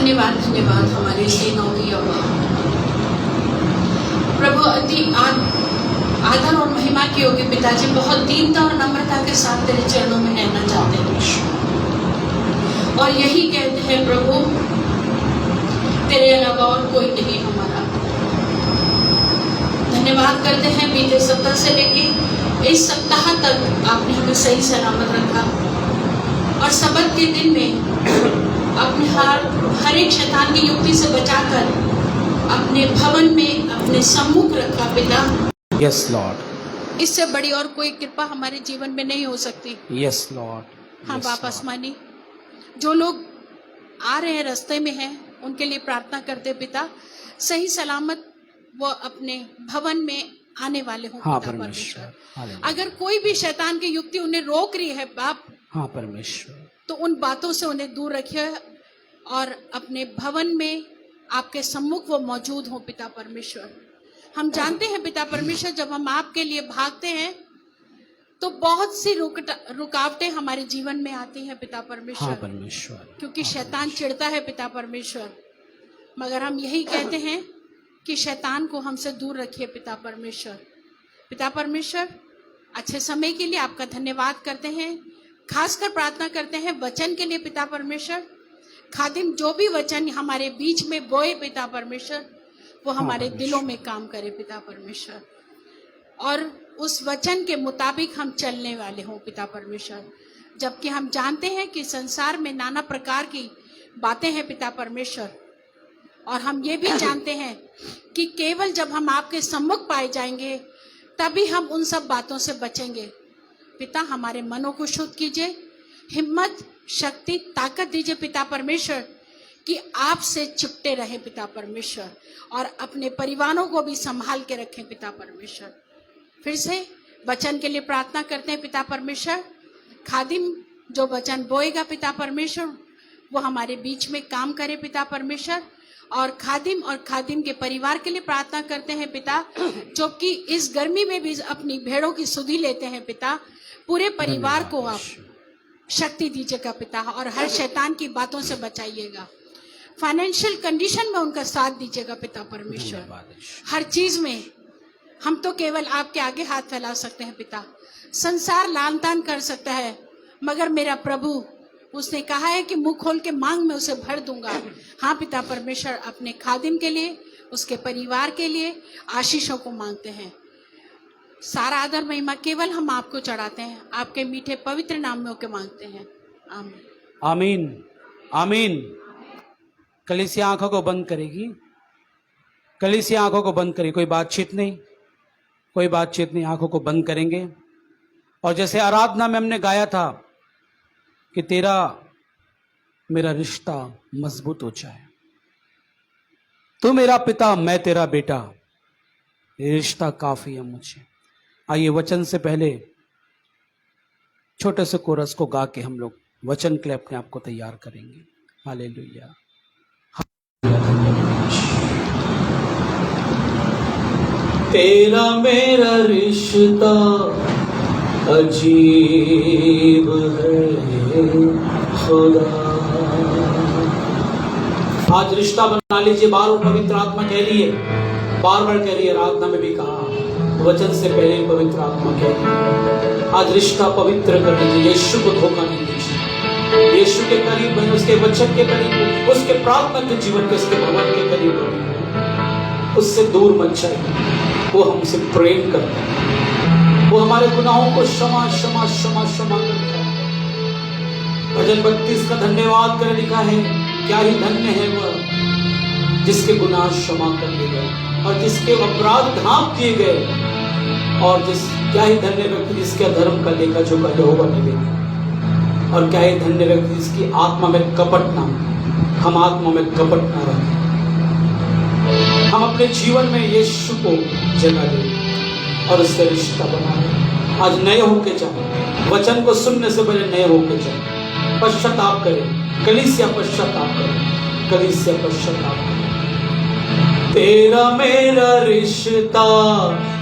धन्यवाद धन्यवाद हमारे लिए नौकरी और प्रभु अति आदर और महिमा के योग्य पिताजी, बहुत दीनता और नम्रता के साथ तेरे चरणों में रहना चाहते हैं और यही कहते हैं प्रभु, तेरे अलावा और कोई नहीं हमारा। धन्यवाद करते हैं बीते सप्ताह से लेके इस सप्ताह तक आपने हमें सही सलामत रखा और सबत के दिन में अपने हर एक शैतान की युक्ति से बचाकर अपने भवन में अपने सम्मुख रखा पिता। यस लॉर्ड, इससे बड़ी और कोई कृपा हमारे जीवन में नहीं हो सकती। Yes Lord. हाँ बाप आसमानी, जो लोग आ रहे हैं रास्ते में हैं उनके लिए प्रार्थना करते पिता, सही सलामत वो अपने भवन में आने वाले हों। हाँ पिता परमेश्वर, अगर कोई भी शैतान की युक्ति उन्हें रोक रही है बाप, हाँ परमेश्वर, तो उन बातों से उन्हें दूर रखिए और अपने भवन में आपके सम्मुख वो मौजूद हो पिता परमेश्वर। हम जानते हैं पिता परमेश्वर, जब हम आपके लिए भागते हैं तो बहुत सी रुकावटें हमारे जीवन में आती हैं पिता परमेश्वर। हाँ परमेश्वर, क्योंकि शैतान चिढ़ता है पिता परमेश्वर, मगर हम यही कहते हैं कि शैतान को हमसे दूर रखिए पिता परमेश्वर। पिता परमेश्वर, अच्छे समय के लिए आपका धन्यवाद करते हैं, खासकर प्रार्थना करते हैं वचन के लिए पिता परमेश्वर। खादिम जो भी वचन हमारे बीच में बोए पिता परमेश्वर, वो हमारे दिलों में काम करे पिता परमेश्वर, और उस वचन के मुताबिक हम चलने वाले हों पिता परमेश्वर। जबकि हम जानते हैं कि संसार में नाना प्रकार की बातें हैं पिता परमेश्वर, और हम ये भी जानते हैं कि केवल जब हम आपके सम्मुख पाए जाएंगे तभी हम उन सब बातों से बचेंगे। पिता, हमारे मनों को शुद्ध कीजिए, हिम्मत, शक्ति, ताकत दीजिए पिता परमेश्वर कि आपसे चिपटे रहे पिता परमेश्वर, और अपने परिवारों को भी संभाल के रखें पिता परमेश्वर। फिर से वचन के लिए प्रार्थना करते हैं पिता परमेश्वर। खादिम जो वचन बोएगा पिता परमेश्वर, वो हमारे बीच में काम करे पिता परमेश्वर, और खादिम के परिवार के लिए प्रार्थना करते हैं पिता, जो कि इस गर्मी में भी अपनी भेड़ों की सुधि लेते हैं पिता। पूरे परिवार को आप शक्ति दीजिएगा पिता, और हर शैतान की बातों से बचाइएगा। फाइनेंशियल कंडीशन में उनका साथ दीजिएगा पिता परमेश्वर। हर चीज में हम तो केवल आपके आगे हाथ फैला सकते हैं पिता। संसार लान तान कर सकता है, मगर मेरा प्रभु, उसने कहा है कि मुंह खोल के मांग मैं उसे भर दूंगा। हाँ पिता परमेश्वर, अपने खादिम के लिए, उसके परिवार के लिए आशीषों को मांगते हैं। सारा आदर महिमा केवल हम आपको चढ़ाते हैं, आपके मीठे पवित्र नाम में होके मांगते हैं। आमीन आमीन आमीन। कलीसिया आंखों को बंद करेगी, कलीसिया आंखों को बंद करेगी। कोई बातचीत नहीं, कोई बातचीत नहीं, आंखों को बंद करेंगे। और जैसे आराधना में हमने गाया था कि तेरा मेरा रिश्ता मजबूत हो जाए, तू मेरा पिता मैं तेरा बेटा, ये रिश्ता काफी है मुझे। आइए वचन से पहले छोटे से कोरस को गा के हम लोग वचन के लिए अपने आप को तैयार करेंगे। हालेलुया। तेरा मेरा रिश्ता अजीब है खुदा। आज रिश्ता बना लीजिए, बार बार पवित्र आत्मा कह रही है, बार बार कह रही है, आराधना में भी कहा, वचन से पहले पवित्र आत्मा कह रही है। आज रिश्ता पवित्र कर लीजिए, यीशु को धोखा नहीं दीजिए। यीशु के करीब बने, उसके वचन के करीब, उसके प्रार्थना के जीवन के, उसके भवन के करीब बने, उससे दूर मत जाइए। वो हमसे प्रेम करता है, वो हमारे गुनाहों को क्षमा क्षमा क्षमा क्षमा करता है। भजन 32 का धन्यवाद कर लिखा है, क्या ही धन्य है वह जिसके गुनाह क्षमा कर दिए गए और जिसके अपराध ढांप दिए गए, और क्या ही धन्य व्यक्ति जिसके अधर्म का लेखा जोखा यहोवा ने लिया। और क्या ही धन्य व्यक्ति जिसकी आत्मा में कपट ना, हम आत्मा में कपट ना रखें। हम अपने जीवन में यीशु को जगह दें और उससे रिश्ता बनाएं। आज नए होके जाएं, वचन को सुनने से पहले नए होके जाएं, पश्चाताप करें, कलीसिया पश्चाताप करें, कलीसिया पश्चाताप करें। तेरा मेरा रिश्ता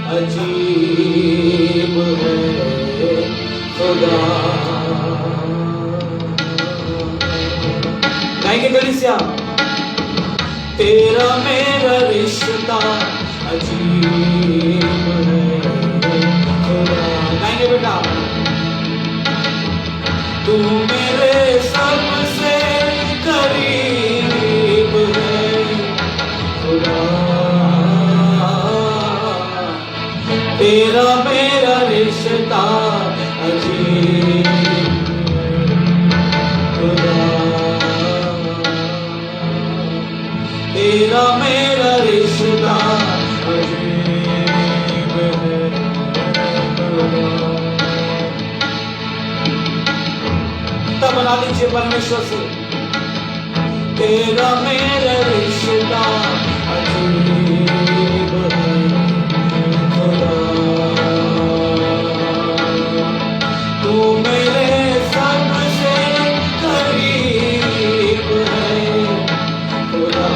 अजीब है खुदा। गाएंगे कलीसिया। तेरा मेरा रिश्ता अजीब है खुदा। गाएंगे बेटा, तू मेरे सबसे करीब है खुदा। तेरा मेरा रिश्ता अजीब खुदा। तेरा मेरा रिश्ता अजीब है खुदा। तब बना लीजिए परमेश्वर से, तेरा मेरा रिश्ता अजीब है खुदा। तू मेरे सबसे करीब है खुदा।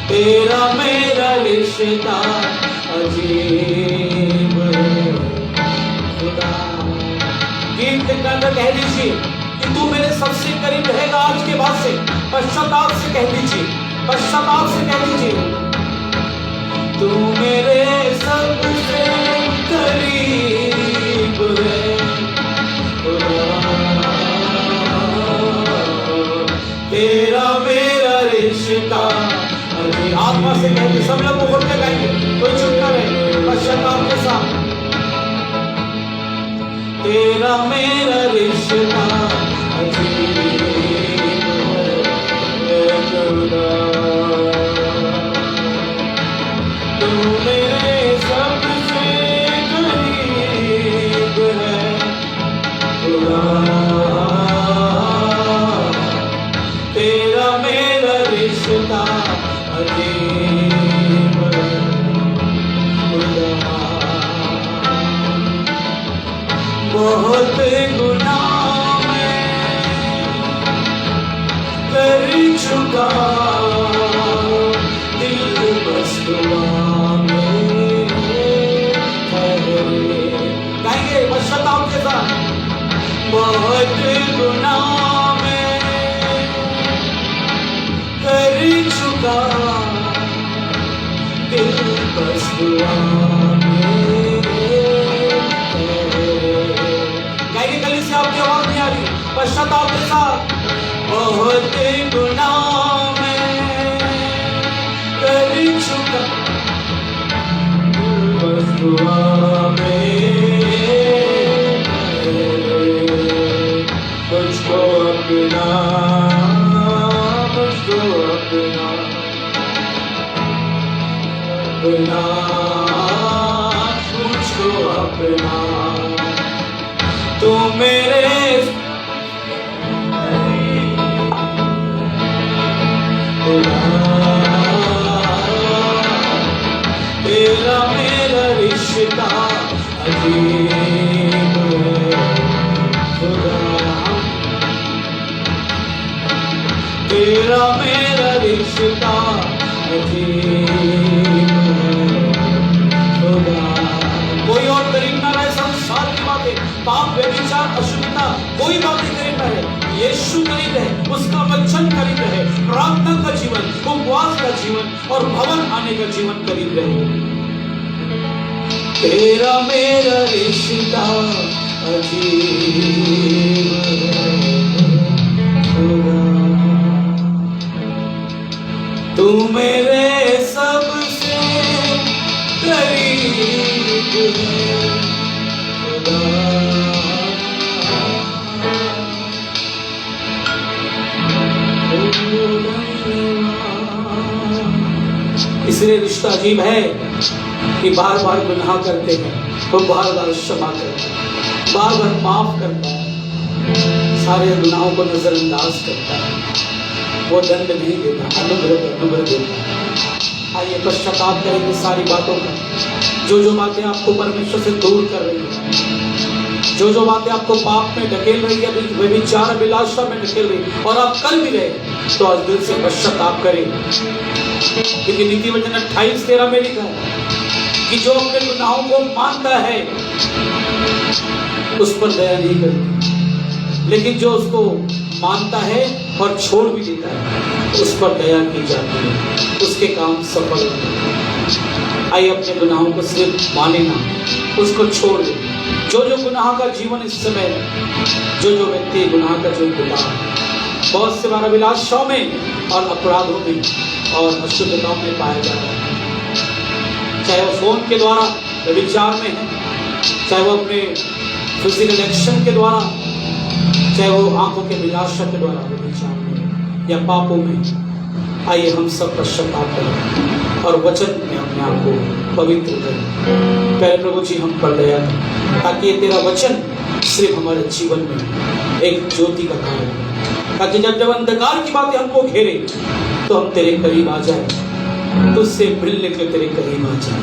तेरा मेरा रिश्ता अजीब है खुदा। गीत गाकर कह दीजिए कि तू मेरे सबसे करीब रहेगा। आज के बाद से पश्चाताप से कह दीजिए, पश्चाताप से कह दीजिए, तू मेरे सबसे करीब है खुदा। तेरा मेरा रिश्ता। आत्मा से कहेंगे, सब लोग मुखर के गाएंगे, कोई चुप ना रहे, पश्चाताप के साथ। तेरा मेरा रिश्ता अजीब है खुदा। तू मेरे सबसे करीब है खुदा। तेरा मेरा रिश्ता अजीब है खुदा। बहुत गुनाह मैं कर चुका, दिल बस दुआ में ठहरे। गाएंगे पश्चाताप के साथ, बहुत गुनाह मैं कर चुका, दिल बस दुआ आपकी आवाज नहीं आ रही, पश्चाताप के साथ। बहुत गुनाह मैं कर चुका, बस दुआ में मुझको अपना, मुझको अपना अपना, मुझको अपना। तू मेरे खुदा। तेरा मेरा रिश्ता अजीब है खुदा। तेरा मेरा रिश्ता अजीब है खुदा। कोई और करीब ना रहे, संसार की बातें, पाप, व्यभिचार, अशुद्धता, कोई बातें करीब ना रहे। यीशु करीब रहे, उसका वचन करीब रहे, प्रार्थना का जीवन, उपवास का जीवन और भवन आने का जीवन करीब रहे। तेरा मेरा रिश्ता अजीब है खुदा। तू मेरे सबसे करीब है खुदा। इसलिए रिश्ता अजीब है कि बार बार गुनाह करते हैं तो बार बार क्षमा करता है, बार बार माफ करता है, सारे गुनाहों को नजरअंदाज करता है, वो दंड नहीं देता, अनुग्रह देता है। आइए पश्चाताप करेंगे सारी बातों का, जो बातें आपको परमेश्वर से दूर कर रही है, जो बातें आपको पाप में ढकेल रही है, व्यभिचार अभिलाषा में ढकेल रही है, और आप कर भी रहे, तो आज दिल से पश्चाताप करें। क्योंकि नीति वचन 28:13 में लिखा है कि जो अपने गुनाहों को मानता है उस पर दया नहीं करती, लेकिन जो उसको मानता है और छोड़ भी देता है, उस पर दया की जाती है, उसके काम सफल होते हैं। आइए अपने गुनाहों को सिर्फ माने ना, उसको छोड़ दे। जो गुनाह का जीवन इस समय, जो व्यक्ति गुनाह का जीवन बिता है, बहुत से बार अभिलाषाओं में और अपराधों में और अशुद्धताओं में पाया जा रहा है, चाहे वो फोन के द्वारा व्यभिचार में है, चाहे वो अपने फिजिकल एक्शन के द्वारा, चाहे वो आंखों के अभिलाषा के द्वारा व्यभिचार में या पापों में। आइए हम सब पश्चाताप करें और वचन में अपने आप को पवित्र करें। पहले प्रभु जी हम पर दया करें, ताकि ये तेरा वचन सिर्फ हमारे जीवन में एक ज्योति का कार्य हो, ताकि जब अंधकार की बातें हमको घेरे तो हम तेरे करीब आ जाए, तुझसे मिलने के तेरे करीब आ जाए।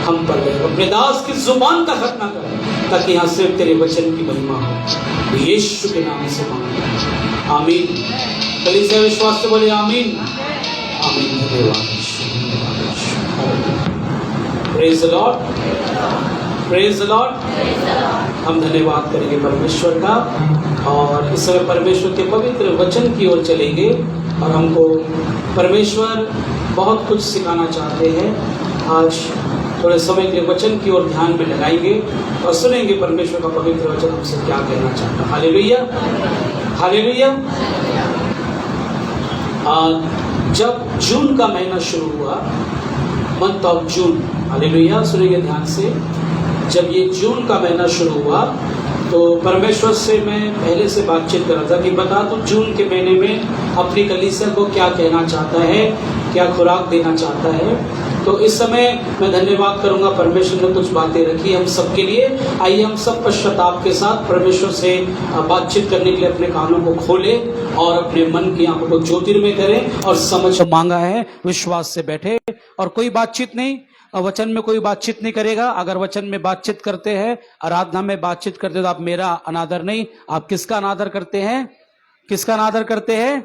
हम पर दया, अपने दास की जुबान का खतना कर, ताकि यहाँ सिर्फ तेरे वचन की महिमा हो। यीशु के नाम से मांगते हैं, आमीन। कलीसिया विश्वास से बोले आमीन, आमीन। धन्यवाद, praise the Lord, praise the Lord. हम धन्यवाद करेंगे परमेश्वर का और इस समय परमेश्वर के पवित्र वचन की ओर चलेंगे और हमको परमेश्वर बहुत कुछ सिखाना चाहते हैं। आज थोड़े समय के वचन की ओर ध्यान में लगाएंगे और सुनेंगे परमेश्वर का पवित्र वचन हमसे क्या कहना चाहता है। Hallelujah, hallelujah. जब जून का महीना शुरू हुआ, मंथ ऑफ जून, हालेलुया, सुनेंगे ध्यान से। जब ये जून का महीना शुरू हुआ तो परमेश्वर से मैं पहले से बातचीत कर रहा था कि बता तो जून के महीने में अपनी कलीसिया को क्या कहना चाहता है, क्या खुराक देना चाहता है। तो इस समय मैं धन्यवाद करूंगा, परमेश्वर ने कुछ बातें रखी हम सबके लिए। आइए हम सब पश्चाताप के साथ परमेश्वर से बातचीत करने के लिए अपने कानों को खोले और अपने मन की आंखों को ज्योतिर्मय करें और समझ मांगा है, विश्वास से बैठे और कोई बातचीत नहीं, वचन में कोई बातचीत नहीं करेगा। अगर वचन में बातचीत करते हैं, आराधना में बातचीत करते तो आप मेरा अनादर नहीं, आप किसका अनादर करते हैं? किसका अनादर करते हैं?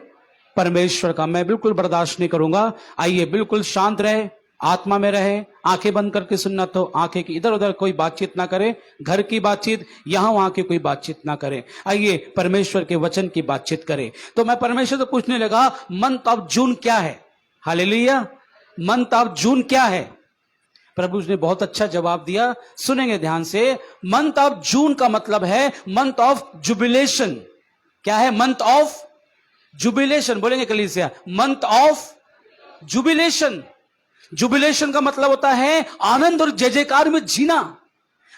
परमेश्वर का। मैं बिल्कुल बर्दाश्त नहीं करूंगा। आइए बिल्कुल शांत रहे, आत्मा में रहे, आंखें बंद करके सुनना तो आंखें की इधर उधर कोई बातचीत ना करें, घर की बातचीत यहां वहां की कोई बातचीत ना करें। आइए परमेश्वर के वचन की बातचीत करें। तो मैं परमेश्वर से पूछने लगा, मंथ ऑफ जून क्या है? हालेलुया, मंथ ऑफ जून क्या है? प्रभु ने बहुत अच्छा जवाब दिया, सुनेंगे ध्यान से। मंथ ऑफ जून का मतलब है मंथ ऑफ जुबिलेशन। क्या है? Month of jubilation. बोलेंगे कलीसिया, मंथ ऑफ जुबिलेशन। जुबिलेशन का मतलब होता है आनंद और जय जयकार में जीना।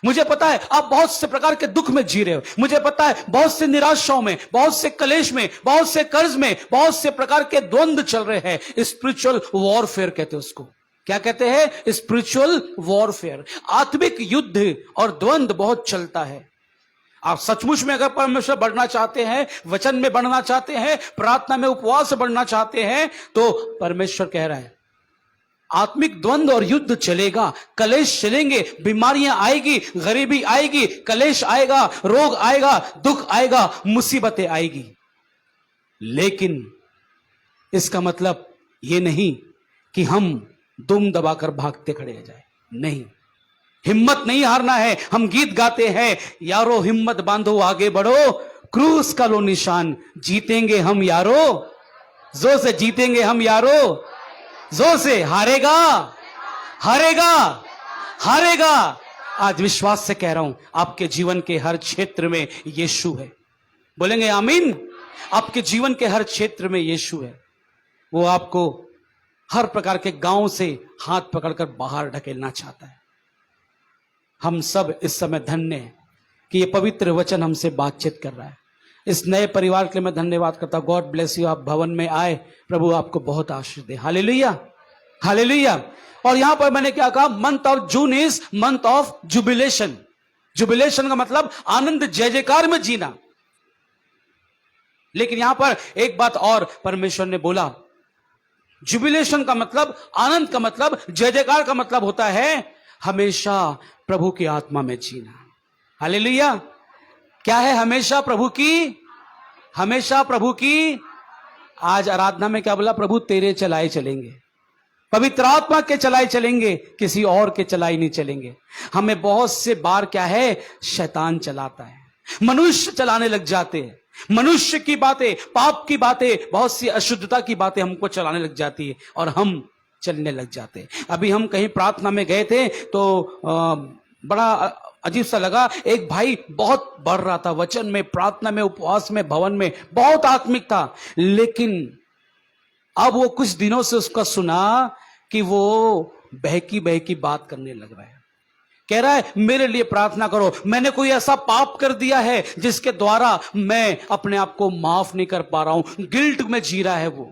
मुझे पता है आप बहुत से प्रकार के दुख में जी रहे हो, मुझे पता है बहुत से निराशाओं में, बहुत से कलेश में, बहुत से कर्ज में, बहुत से प्रकार के द्वंद्व चल रहे हैं। स्पिरिचुअल वॉरफेयर कहते हैं उसको। क्या कहते हैं? Spiritual warfare. आत्मिक युद्ध और द्वंद्व बहुत चलता है। आप सचमुच में अगर परमेश्वर बढ़ना चाहते हैं, वचन में बढ़ना चाहते हैं, प्रार्थना में उपवास से बढ़ना चाहते हैं, तो परमेश्वर कह रहा है आत्मिक द्वंद्व और युद्ध चलेगा, कलेश चलेंगे, बीमारियां आएगी, गरीबी आएगी, कलेश आएगा, रोग आएगा, दुख आएगा, मुसीबतें आएगी। लेकिन इसका मतलब यह नहीं कि हम दुम दबाकर भागते खड़े रह जाए। नहीं, हिम्मत नहीं हारना है। हम गीत गाते हैं, यारो हिम्मत बांधो आगे बढ़ो, क्रूस का लो निशान, जीतेंगे हम यारो, जोर से जीतेंगे हम यारो, जोर से। हारेगा, हारेगा, हारेगा। आज विश्वास से कह रहा हूं, आपके जीवन के हर क्षेत्र में यीशु है। बोलेंगे आमीन। आपके जीवन के हर क्षेत्र में यीशु है। वो आपको हर प्रकार के गांव से हाथ पकड़कर बाहर ढकेलना चाहता है। हम सब इस समय धन्य हैं कि ये पवित्र वचन हमसे बातचीत कर रहा है। इस नए परिवार के लिए मैं धन्यवाद करता हूं। God bless you. आप भवन में आए, प्रभु आपको बहुत आशीष दे। Hallelujah, hallelujah. और यहां पर मैंने क्या कहा? Month of June is month of jubilation. Jubilation का मतलब आनंद जय जयकार में जीना। लेकिन यहां पर एक बात और परमेश्वर ने बोला, जुबिलेशन का मतलब, आनंद का मतलब, जय जयकार का मतलब होता है हमेशा प्रभु की आत्मा में जीना। हालेलुया। क्या है? हमेशा प्रभु की, हमेशा प्रभु की। आज आराधना में क्या बोला? प्रभु तेरे चलाए चलेंगे, पवित्र आत्मा के चलाए चलेंगे, किसी और के चलाए नहीं चलेंगे। हमें बहुत से बार क्या है? शैतान चलाता है, मनुष्य चलाने लग जाते हैं। मनुष्य की बातें, पाप की बातें, बहुत सी अशुद्धता की बातें हमको चलाने लग जाती है और हम चलने लग जाते हैं। अभी हम कहीं प्रार्थना में गए थे तो बड़ा अजीब सा लगा। एक भाई बहुत बढ़ रहा था वचन में, प्रार्थना में, उपवास में, भवन में, बहुत आत्मिक था। लेकिन अब वो कुछ दिनों से उसका सुना कि वो बहकी बहकी बात करने लग रहा है। कह रहा है मेरे लिए प्रार्थना करो, मैंने कोई ऐसा पाप कर दिया है जिसके द्वारा मैं अपने आप को माफ नहीं कर पा रहा हूं। गिल्ट में जी रहा है वो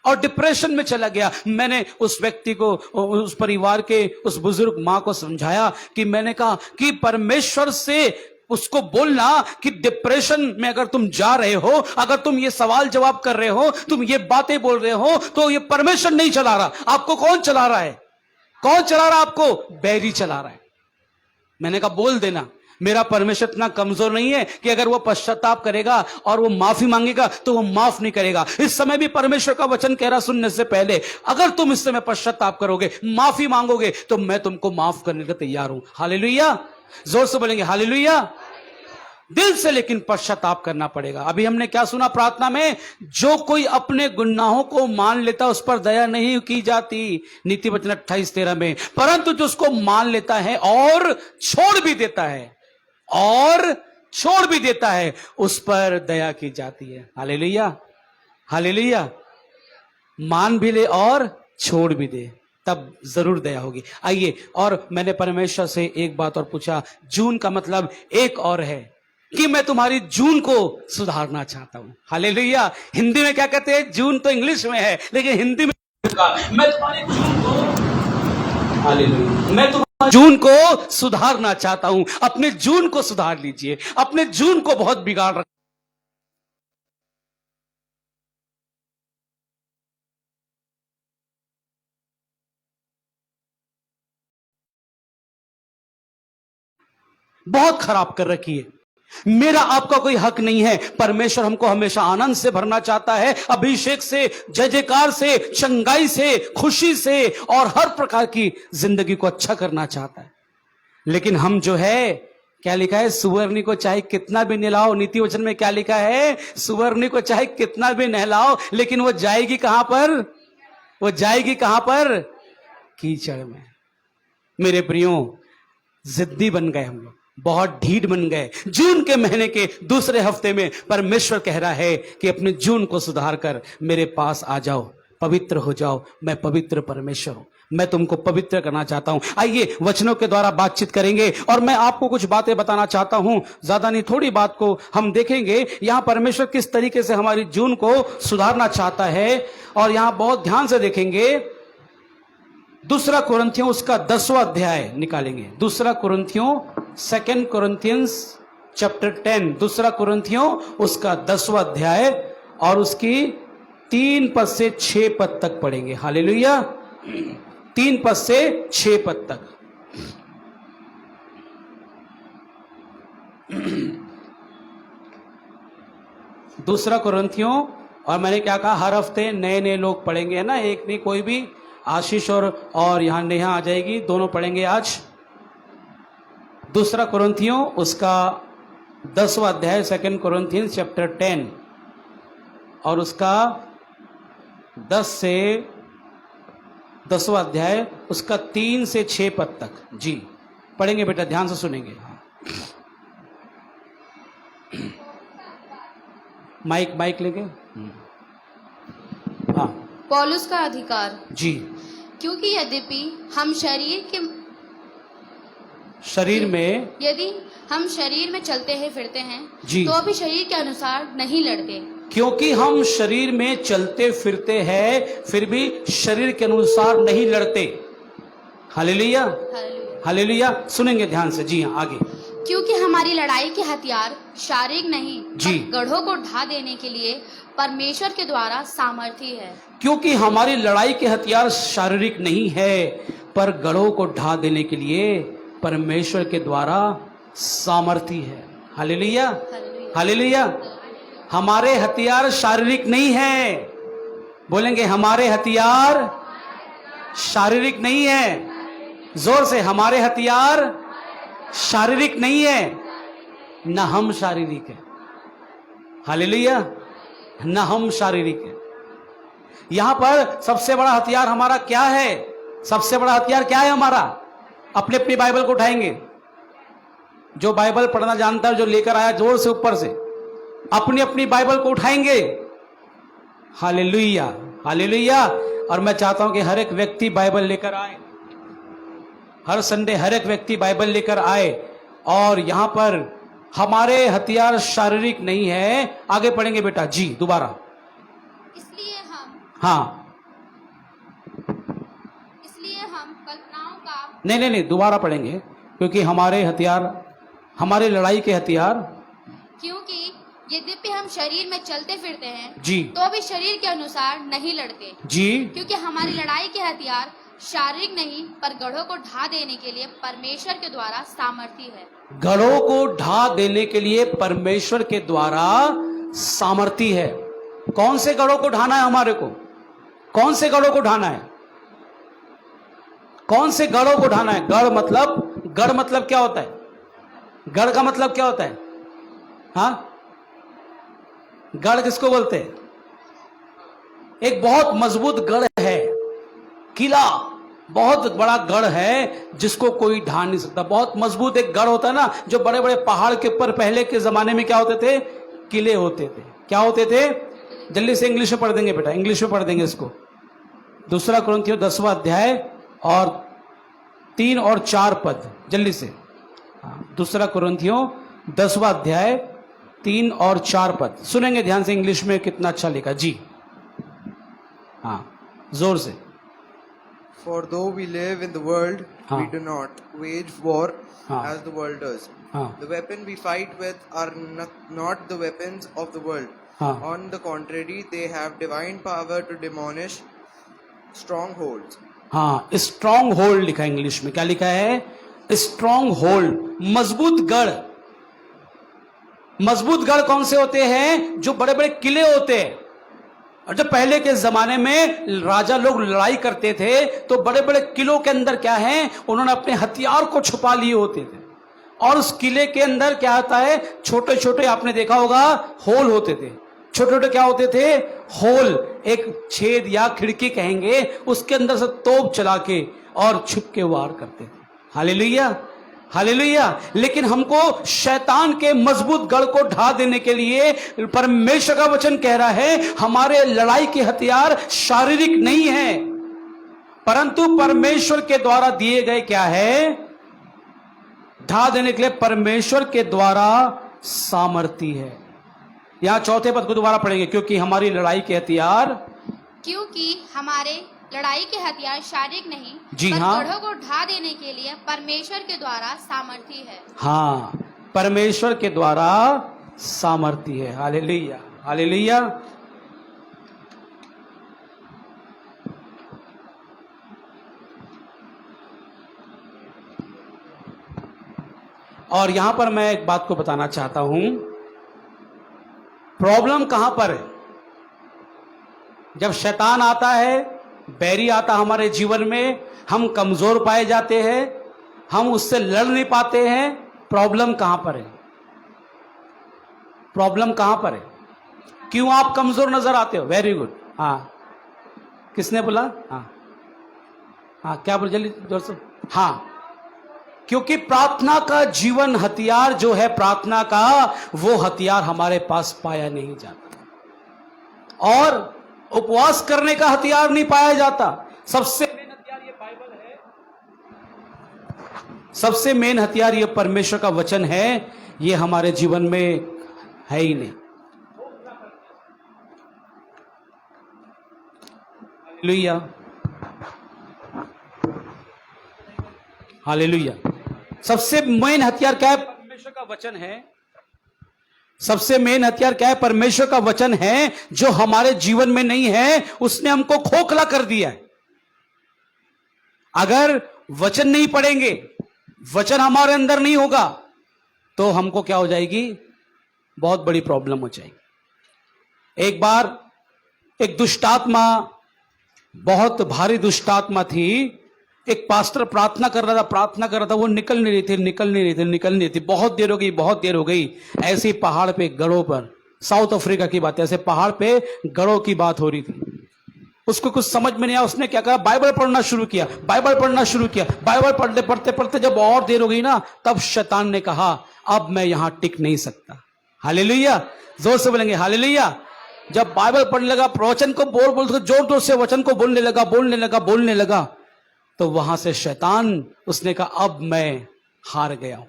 और डिप्रेशन में चला गया। मैंने उस व्यक्ति को, उस परिवार के उस बुजुर्ग मां को समझाया कि मैंने कहा कि परमेश्वर से उसको बोलना कि डिप्रेशन में अगर तुम जा रहे हो, अगर तुम ये सवाल जवाब कर रहे हो, तुम ये बातें बोल रहे हो, तो ये परमेश्वर नहीं चला रहा। आपको कौन चला रहा है? कौन चला रहा है आपको? बैरी चला रहा है। मैंने कहा बोल देना, मेरा परमेश्वर इतना कमजोर नहीं है कि अगर वो पश्चाताप करेगा और वो माफी मांगेगा तो वो माफ नहीं करेगा। इस समय भी परमेश्वर का वचन कह रहा सुनने से पहले, अगर तुम इस समय पश्चाताप करोगे, माफी मांगोगे, तो मैं तुमको माफ करने को तैयार हूं। हालेलुया, जोर से बोलेंगे हालेलुया। दिल से लेकिन पश्चाताप करना पड़ेगा। अभी हमने क्या सुना प्रार्थना में? जो कोई अपने गुनाहों को मान लेता उस पर दया नहीं की जाती, नीति वचन 28:13 में। परंतु जो उसको मान लेता है और छोड़ भी देता है, और छोड़ भी देता है, उस पर दया की जाती है। Hallelujah, hallelujah. मान भी ले और छोड़ भी दे, तब जरूर दया होगी। आइए, और मैंने परमेश्वर से एक बात और पूछा। जून का मतलब एक और है कि मैं तुम्हारी जून को सुधारना चाहता हूं। हालेलुया। हिंदी में क्या कहते हैं? जून तो इंग्लिश में है, लेकिन हिंदी में मैं तुम्हारी जून को, हालेलुया, मैं तुम्हारी जून को सुधारना चाहता हूं। अपने जून को सुधार लीजिए। अपने जून को बहुत बिगाड़ रखा। बहुत खराब कर रखी है। मेरा आपका कोई हक नहीं है। परमेश्वर हमको हमेशा आनंद से भरना चाहता है, अभिषेक से, जय जयकार से, चंगाई से, खुशी से, और हर प्रकार की जिंदगी को अच्छा करना चाहता है। लेकिन हम जो है, क्या लिखा है? सुवर्णी को चाहे कितना भी नहलाओ। नीति वचन में क्या लिखा है? सुवर्णी को चाहे कितना भी नहलाओ, लेकिन वो जाएगी कहां पर? वो जाएगी कहां पर? कीचड़ में। मेरे प्रियो, जिद्दी बन गए हम लोग, बहुत ढीठ बन गए। जून के महीने के दूसरे हफ्ते में परमेश्वर कह रहा है कि अपने जून को सुधार कर मेरे पास आ जाओ, पवित्र हो जाओ। मैं पवित्र परमेश्वर हूं, मैं तुमको पवित्र करना चाहता हूं। आइए वचनों के द्वारा बातचीत करेंगे और मैं आपको कुछ बातें बताना चाहता हूं। ज्यादा नहीं, थोड़ी बात को हम देखेंगे। यहां परमेश्वर किस तरीके से हमारी जून को सुधारना चाहता है, और यहां बहुत ध्यान से देखेंगे। दूसरा कुरिन्थियों उसका 10वां अध्याय निकालेंगे। दूसरा कुरिन्थियों, 2 Corinthians चैप्टर 10, दूसरा कुरिन्थियों उसका 10वां अध्याय और उसकी 3 पद से 6 पद तक पढ़ेंगे। हालेलुया। 3 पद से 6 पद तक। दूसरा कुरिन्थियों, और मैंने क्या कहा, हर हफ्ते नए नए लोग पढ़ेंगे, है ना, एक नहीं कोई भी। आशीष और यहां नेहा आ जाएगी, दोनों पढ़ेंगे आज। दूसरा कुरिन्थियों उसका 10वां अध्याय, 2 Corinthians चैप्टर 10, और उसका 10 से 10वां अध्याय उसका 3 से 6 पद तक। जी पढ़ेंगे बेटा, ध्यान से सुनेंगे। माइक लेंगे। हाँ, पौलुस का अधिकार। जी। क्योंकि यद्यपि हम यदि हम शरीर में चलते हैं फिरते हैं, जी, तो अभी शरीर के अनुसार नहीं लड़ते। क्योंकि हम शरीर में चलते फिरते हैं, फिर भी शरीर के अनुसार नहीं लड़ते। Hallelujah, hallelujah. सुनेंगे ध्यान से। जी हाँ, आगे। क्योंकि हमारी लड़ाई के हथियार शारीरिक नहीं, जी, गढ़ों को ढा देने के लिए परमेश्वर के द्वारा सामर्थी है। क्योंकि हमारी लड़ाई के हथियार शारीरिक नहीं है, पर गढ़ों को ढा देने के लिए परमेश्वर के द्वारा सामर्थी है। Hallelujah, hallelujah. हमारे हथियार शारीरिक नहीं है। बोलेंगे हमारे हथियार शारीरिक नहीं है। जोर से, हमारे हथियार शारीरिक नहीं है, ना हम शारीरिक है। हालेलुया। न हम शारीरिक है। यहां पर सबसे बड़ा हथियार हमारा क्या है? सबसे बड़ा हथियार क्या है हमारा? अपनी अपनी बाइबल को उठाएंगे। जो बाइबल पढ़ना जानता है, जो लेकर आया जोर से ऊपर से, अपनी अपनी बाइबल को उठाएंगे। Hallelujah, hallelujah. और मैं चाहता हूं कि हर एक व्यक्ति बाइबल लेकर आए। हर संडे हर एक व्यक्ति बाइबल लेकर आए। और यहां पर हमारे हथियार शारीरिक नहीं है। आगे पढ़ेंगे बेटा जी, दोबारा। इसलिए हम कल्पनाओं का नहीं, दोबारा पढ़ेंगे, क्योंकि हमारे हथियार, हमारे लड़ाई के हथियार, क्योंकि यद्यपि हम शरीर में चलते फिरते हैं जी, तो भी शरीर के अनुसार नहीं लड़ते जी, क्योंकि हमारी लड़ाई के हथियार शारीरिक नहीं पर गढ़ों को ढा देने के लिए परमेश्वर के द्वारा सामर्थी है। गढ़ों को ढा देने के लिए परमेश्वर के द्वारा सामर्थी है। कौन से गढ़ों को ढाना है हमारे को? कौन से गढ़ों को ढाना है? कौन से गढ़ों को ढाना है? गढ़ मतलब क्या होता है? गढ़ का मतलब क्या होता है? हाँ, गढ़ किसको बोलते हैं? एक बहुत मजबूत गढ़ है, किला, बहुत बड़ा गढ़ है जिसको कोई ढा नहीं सकता। बहुत मजबूत एक गढ़ होता है ना, जो बड़े बड़े पहाड़ के ऊपर पहले के जमाने में क्या होते थे? किले होते थे। क्या होते थे? जल्दी से इंग्लिश में पढ़ देंगे बेटा, इंग्लिश में पढ़ देंगे इसको। 2 कुरिन्थियों 10वां अध्याय और 3 और 4 पद, जल्दी से। 2 कुरिन्थियों 10वां अध्याय 3 और 4 पद सुनेंगे ध्यान से। इंग्लिश में कितना अच्छा लिखा जी। हाँ, जोर से। For though we live in the world, हाँ. we do not wage war हाँ. as the world does. हाँ. The weapon we fight with are not the weapons of the world. हाँ. On the contrary, they have divine power to demolish strongholds. हाँ, strong hold लिखा है English में। क्या लिखा है? स्ट्रॉन्ग होल्ड, मजबूत गढ़। मजबूत गढ़ कौन से होते हैं? जो बड़े बड़े किले होते हैं। और जब पहले के जमाने में राजा लोग लड़ाई करते थे तो बड़े बड़े किलों के अंदर क्या है, उन्होंने अपने हथियार को छुपा लिए होते थे। और उस किले के अंदर क्या होता है? छोटे छोटे, आपने देखा होगा, होल होते थे। छोटे छोटे क्या होते थे? होल, एक छेद या खिड़की कहेंगे, उसके अंदर से तोप चला के और छुप के वार करते थे। Hallelujah, hallelujah. लेकिन हमको शैतान के मजबूत गढ़ को ढा देने के लिए परमेश्वर का वचन कह रहा है, हमारे लड़ाई के हथियार शारीरिक नहीं है, परंतु परमेश्वर के द्वारा दिए गए क्या है? ढा देने के लिए परमेश्वर के द्वारा सामर्थी है। यहां 4 पद को दोबारा पढ़ेंगे। क्योंकि हमारी लड़ाई के हथियार, क्योंकि हमारे लड़ाई के हथियार शारीरिक नहीं जी पर हाँ, गढ़ों को ढा देने के लिए परमेश्वर के द्वारा सामर्थी है। हाँ, परमेश्वर के द्वारा सामर्थी है। Hallelujah, hallelujah. और यहां पर मैं एक बात को बताना चाहता हूं, प्रॉब्लम कहां पर है? जब शैतान आता है, बैरी आता हमारे जीवन में, हम कमजोर पाए जाते हैं, हम उससे लड़ नहीं पाते हैं। प्रॉब्लम कहां पर है? प्रॉब्लम कहां पर है? क्यों आप कमजोर नजर आते हो? Very good. हाँ, किसने बोला? हाँ हाँ, क्या बोल, जल्दी जोर से। हाँ, क्योंकि प्रार्थना का जीवन हथियार जो है, प्रार्थना का वो हथियार हमारे पास पाया नहीं जाता, और उपवास करने का हथियार नहीं पाया जाता। सबसे मेन हथियार ये बाइबल है, सबसे मेन हथियार ये परमेश्वर का वचन है। ये हमारे जीवन में है ही नहीं। Hallelujah, hallelujah. सबसे मेन हथियार क्या है? परमेश्वर का वचन है। सबसे मेन हथियार क्या है? परमेश्वर का वचन है, जो हमारे जीवन में नहीं है, उसने हमको खोखला कर दिया है। अगर वचन नहीं पढ़ेंगे, वचन हमारे अंदर नहीं होगा, तो हमको क्या हो जाएगी? बहुत बड़ी प्रॉब्लम हो जाएगी। एक बार एक दुष्टात्मा, बहुत भारी दुष्टात्मा थी, एक पास्टर प्रार्थना कर रहा था, वो निकल नहीं रही थी। बहुत देर हो गई। ऐसे ही पहाड़ पे, गढ़ों पर साउथ अफ्रीका की बात है, ऐसे पहाड़ पे गड़ों की बात हो रही थी। उसको कुछ समझ में नहीं आया, उसने क्या कहा, बाइबल पढ़ना शुरू किया, बाइबल पढ़ना शुरू किया। बाइबल पढ़ते पढ़ते पढ़ते जब और देर हो गई ना, तब शैतान ने कहा अब मैं यहां टिक नहीं सकता। हालेलुया, जोर से बोलेंगे हालेलुया। जब बाइबल पढ़ने लगा, प्रवचन को बोल जोर जोर से वचन को बोलने लगा, तो वहां से शैतान, उसने कहा अब मैं हार गया हूं।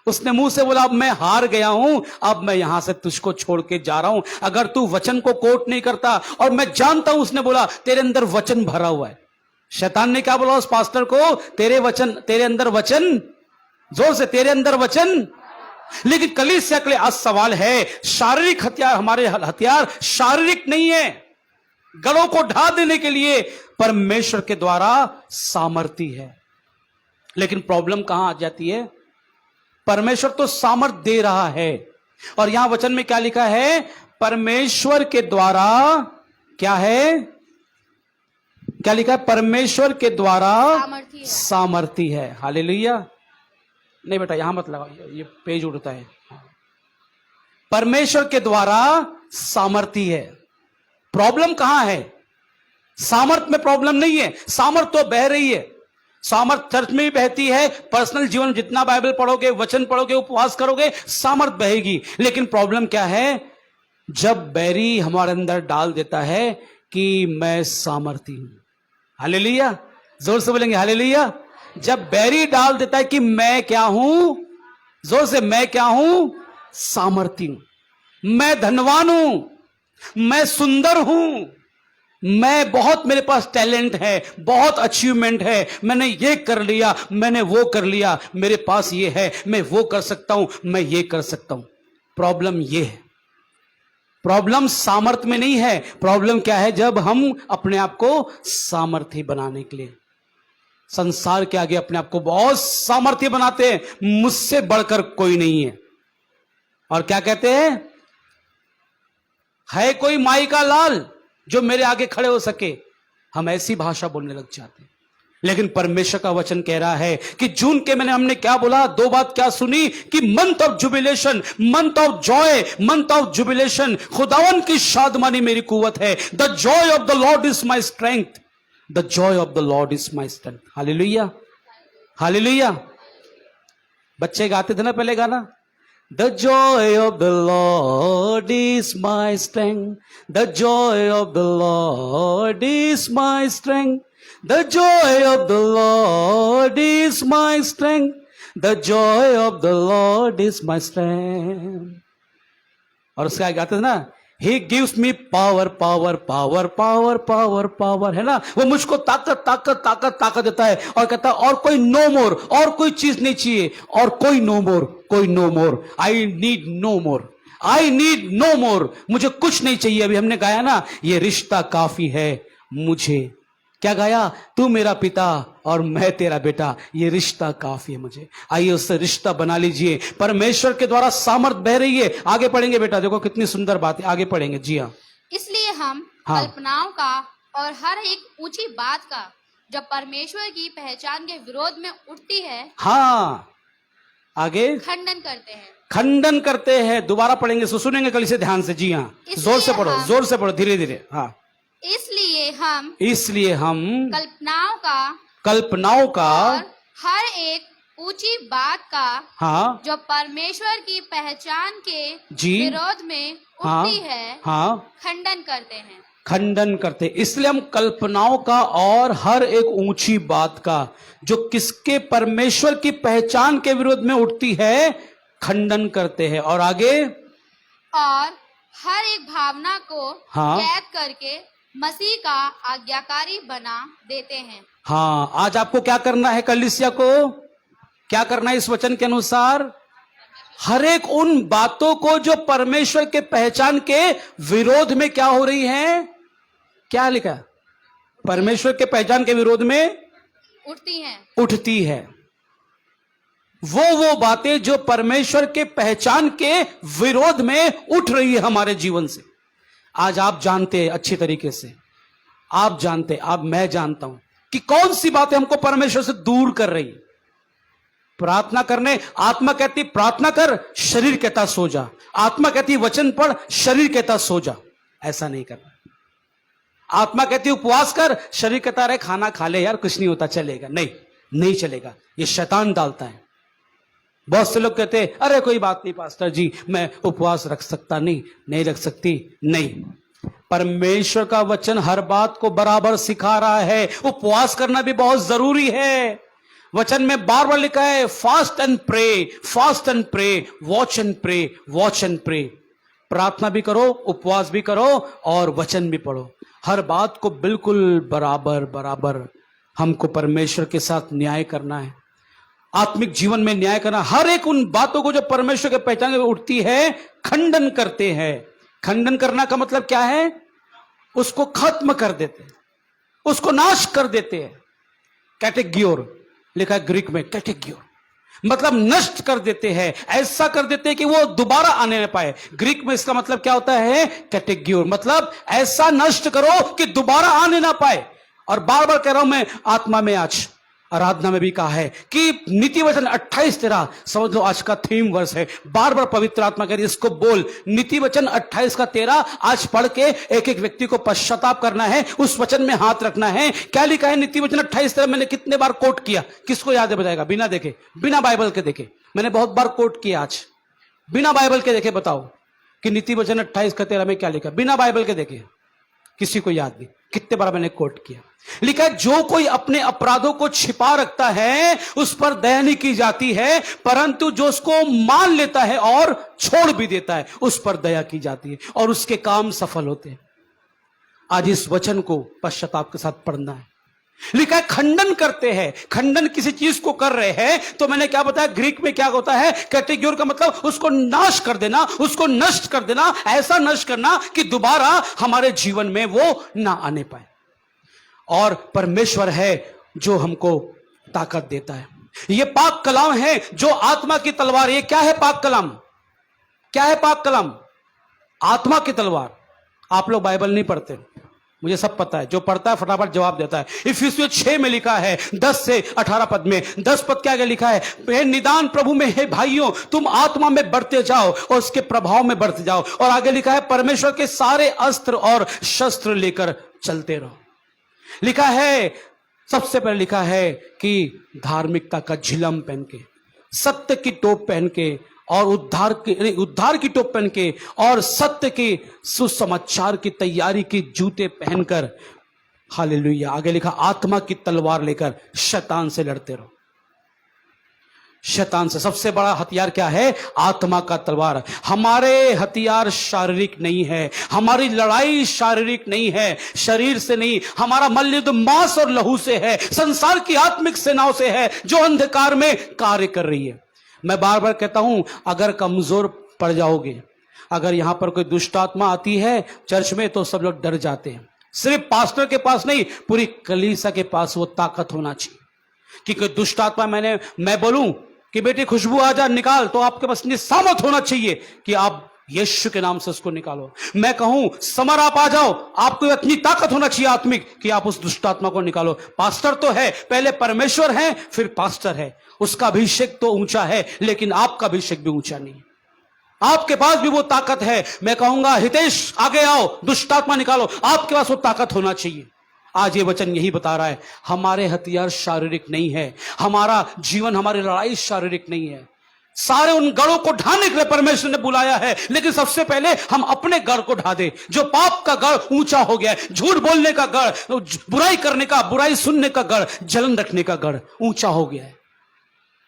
उसने मुंह से बोला अब मैं हार गया हूं, अब मैं यहां से तुझको छोड़ के जा रहा हूं, अगर तू वचन को कोट नहीं करता। और मैं जानता हूं, उसने बोला तेरे अंदर वचन भरा हुआ है। शैतान ने क्या बोला उस पास्टर को, तेरे अंदर वचन, जोर से, तेरे अंदर वचन। लेकिन कलीसिया के लिए आज सवाल है, शारीरिक हथियार, हमारे हथियार शारीरिक नहीं है। गढ़ों को ढा देने के लिए परमेश्वर के द्वारा सामर्थ्य है। लेकिन प्रॉब्लम कहां आ जाती है, परमेश्वर तो सामर्थ दे रहा है, और यहां वचन में क्या लिखा है, परमेश्वर के द्वारा क्या है, क्या लिखा है, परमेश्वर के द्वारा सामर्थ्य है। हालेलुया। नहीं बेटा यहां मत लगाओ, ये पेज उड़ता है। परमेश्वर के द्वारा सामर्थ्य है। प्रॉब्लम कहां है, सामर्थ में प्रॉब्लम नहीं है, सामर्थ तो बह रही है। सामर्थ चर्च में भी बहती है, पर्सनल जीवन में जितना बाइबल पढ़ोगे, वचन पढ़ोगे, उपवास करोगे, सामर्थ बहेगी। लेकिन प्रॉब्लम क्या है, जब बैरी हमारे अंदर डाल देता है कि मैं सामर्थी हूं। हालेलुया, जोर से बोलेंगे हालेलुया। जब बैरी डाल देता है कि मैं क्या हूं, जोर से, मैं क्या हूं, सामर्थी हूं, मैं धनवान हूं, मैं सुंदर हूं, मैं बहुत, मेरे पास टैलेंट है, बहुत अचीवमेंट है, मैंने ये कर लिया, मैंने वो कर लिया, मेरे पास ये है, मैं वो कर सकता हूं, मैं ये कर सकता हूं। प्रॉब्लम ये है, प्रॉब्लम सामर्थ्य में नहीं है। प्रॉब्लम क्या है, जब हम अपने आप को सामर्थ्य बनाने के लिए संसार के आगे अपने आप को बहुत सामर्थ्य बनाते हैं, मुझसे बढ़कर कोई नहीं है। और क्या कहते हैं, है कोई माई का लाल जो मेरे आगे खड़े हो सके, हम ऐसी भाषा बोलने लग जाते हैं। लेकिन परमेश्वर का वचन कह रहा है कि जून के महीने हमने क्या बोला, दो बात क्या सुनी कि month of jubilation, month of Joy, month of jubilation, खुदावन की शादमानी मेरी कुवत है। The Joy of the Lord is my strength, the Joy of the Lord is my strength. Hallelujah, hallelujah. बच्चे गाते थे ना पहले गाना, The joy of the Lord is my strength. The joy of the Lord is my strength. The joy of the Lord is my strength. The joy of the Lord is my strength. और उसका गाते थे ना, He gives me power, power, power, power, power, power, है ना, वो मुझको ताकत ताकत ताकत ताकत देता है। और कहता है और कोई नो मोर, और कोई चीज नहीं चाहिए, और कोई नो मोर, कोई no more, I need no more, I need no more, मुझे कुछ नहीं चाहिए। अभी हमने गाया ना, ये रिश्ता काफी है मुझे, क्या गाया, तू मेरा पिता और मैं तेरा बेटा, ये रिश्ता काफी है मुझे। आइए उससे रिश्ता बना लीजिए। परमेश्वर के द्वारा सामर्थ बह रही है। आगे पढ़ेंगे बेटा, देखो कितनी सुंदर बात है, आगे पढ़ेंगे। जी हाँ, इसलिए हम कल्पनाओं का और हर एक ऊंची बात का जो परमेश्वर की पहचान के विरोध में उठती है, हाँ आगे खंडन करते हैं, खंडन करते हैं। दोबारा पढ़ेंगे, सुनेंगे कल से ध्यान से। जी हाँ, जोर से पढ़ो, जोर से पढ़ो, धीरे धीरे। हाँ, इसलिए हम कल्पनाओं का और हर एक ऊंची बात का, हाँ, जो परमेश्वर की पहचान के जी विरोध में उठती है, हाँ, खंडन करते हैं, खंडन करते। इसलिए हम कल्पनाओं का और हर एक ऊंची बात का जो किसके, परमेश्वर की पहचान के विरोध में उठती है, खंडन करते हैं। और आगे, और हर एक भावना को हाँ, कैद करके मसीह का आज्ञाकारी बना देते हैं। हाँ, आज आपको क्या करना है, कलीसिया को क्या करना है इस वचन के अनुसार, हर एक उन बातों को जो परमेश्वर के पहचान के विरोध में क्या हो रही हैं, क्या लिखा, परमेश्वर के पहचान के विरोध में उठती है, वो बातें जो परमेश्वर के पहचान के विरोध में उठ रही है हमारे जीवन से। आज आप जानते हैं अच्छी तरीके से, आप जानते, आप, मैं जानता हूं कि कौन सी बातें हमको परमेश्वर से दूर कर रही है। प्रार्थना करने, आत्मा कहती प्रार्थना कर, शरीर कहता सो जा। आत्मा कहती वचन पढ़, शरीर कहता सो जा। ऐसा नहीं करना। आत्मा कहती उपवास कर, शरीर कहता रहे खाना खा ले यार, कुछ नहीं होता, चलेगा। नहीं, नहीं चलेगा, ये शैतान डालता है। बहुत से लोग कहते हैं अरे कोई बात नहीं पास्टर जी, मैं उपवास रख सकता नहीं, नहीं रख सकती। नहीं, परमेश्वर का वचन हर बात को बराबर सिखा रहा है। उपवास करना भी बहुत जरूरी है। वचन में बार बार लिखा है fast and pray, fast and pray, watch and pray, watch and pray. प्रार्थना भी करो, उपवास भी करो और वचन भी पढ़ो। हर बात को बिल्कुल बराबर बराबर हमको परमेश्वर के साथ न्याय करना है। आत्मिक जीवन में न्याय करना, हर एक उन बातों को जो परमेश्वर के पहचान में उठती है खंडन करते हैं। खंडन करना का मतलब क्या है? उसको खत्म कर देते हैं, उसको नाश कर देते हैं। कैटेग्योर लिखा है ग्रीक में, कैटेग्योर मतलब नष्ट कर देते हैं, ऐसा कर देते हैं कि वो दोबारा आने न पाए। ग्रीक में इसका मतलब क्या होता है? कैटेग्योर मतलब ऐसा नष्ट करो कि दोबारा आने ना पाए। और बार बार कह रहा हूं मैं, आत्मा में आज आराधना में भी कहा है कि नीति वचन 28:13 समझ लो आज का थीम वर्स है। बार बार पवित्र आत्मा कह रही है इसको बोल। नीति वचन 28:13 आज पढ़ के एक एक व्यक्ति को पश्चाताप करना है, उस वचन में हाथ रखना है। क्या लिखा है नीति वचन 28:13? मैंने कितने बार कोट किया, किसको याद है बताएगा? बिना देखे, बिना बाइबल के देखे मैंने बहुत बार कोट किया। आज बिना बाइबल के देखे बताओ कि नीति वचन 28:13 में क्या लिखा? बिना बाइबल के देखे किसी को याद नहीं। कितने बार मैंने कोट किया। लिखा है जो कोई अपने अपराधों को छिपा रखता है उस पर दया नहीं की जाती है, परंतु जो उसको मान लेता है और छोड़ भी देता है उस पर दया की जाती है और उसके काम सफल होते हैं। आज इस वचन को पश्चाताप के साथ पढ़ना है। लिखा है खंडन करते हैं। खंडन किसी चीज को कर रहे हैं तो मैंने क्या बताया ग्रीक में क्या होता है? कैटेग्योर का मतलब उसको नाश कर देना, उसको नष्ट कर देना, ऐसा नष्ट करना कि दोबारा हमारे जीवन में वो ना आने पाए। और परमेश्वर है जो हमको ताकत देता है। ये पाक कलाम है जो आत्मा की तलवार। ये क्या है पाक कलाम? क्या है पाक कलाम? आत्मा की तलवार। आप लोग बाइबल नहीं पढ़ते, मुझे सब पता है। जो पढ़ता है फटाफट जवाब देता है। इफिसियों 6 में लिखा है 10 से 18 पद में, 10 पद क्या आगे लिखा है? हे निदान प्रभु में हे भाइयों, तुम आत्मा में बढ़ते जाओ और उसके प्रभाव में बढ़ते जाओ। और आगे लिखा है परमेश्वर के सारे अस्त्र और शस्त्र लेकर चलते रहो। लिखा है, सबसे पहले लिखा है कि धार्मिकता का झिलम पहन के, सत्य की टोप पहन के और उद्धार की टोप पहन के और सत्य के सुसमाचार की तैयारी की जूते पहनकर, हालेलुया। आगे लिखा आत्मा की तलवार लेकर शैतान से लड़ते रहो। शैतान से सबसे बड़ा हथियार क्या है? आत्मा का तलवार। हमारे हथियार शारीरिक नहीं है, हमारी लड़ाई शारीरिक नहीं है, शरीर से नहीं। हमारा मल्लयुद्ध मांस और लहू से है, संसार की आत्मिक सेनाओं से है जो अंधकार में कार्य कर रही है। मैं बार बार कहता हूं, अगर कमजोर पड़ जाओगे, अगर यहां पर कोई दुष्ट आत्मा आती है चर्च में तो सब लोग डर जाते हैं। सिर्फ पास्टर के पास नहीं, पूरी कलीसिया के पास वो ताकत होना चाहिए कि कोई दुष्ट आत्मा मैं बोलूं कि बेटी खुशबू आजा निकाल, तो आपके पास इतनी सामर्थ होना चाहिए कि आप यीशु के नाम से उसको निकालो। मैं कहूं समर आप आ जाओ, आपको इतनी ताकत होना चाहिए आत्मिक कि आप उस दुष्ट आत्मा को निकालो। पास्टर तो है, पहले परमेश्वर है फिर पास्टर है, उसका अभिषेक तो ऊंचा है लेकिन आपका अभिषेक भी ऊंचा नहीं है। आपके पास भी वो ताकत है। मैं कहूंगा हितेश आगे आओ, दुष्ट आत्मा निकालो, आपके पास वो ताकत होना चाहिए। आज ये वचन यही बता रहा है, हमारे हथियार शारीरिक नहीं है, हमारा जीवन, हमारी लड़ाई शारीरिक नहीं है। सारे उन गढ़ों को ढाने के लिए परमेश्वर ने बुलाया है, लेकिन सबसे पहले हम अपने गढ़ को ढा दे। जो पाप का गढ़ ऊंचा हो गया है, झूठ बोलने का गढ़, बुराई करने का, बुराई सुनने का गढ़, जलन रखने का गढ़ ऊंचा हो गया है,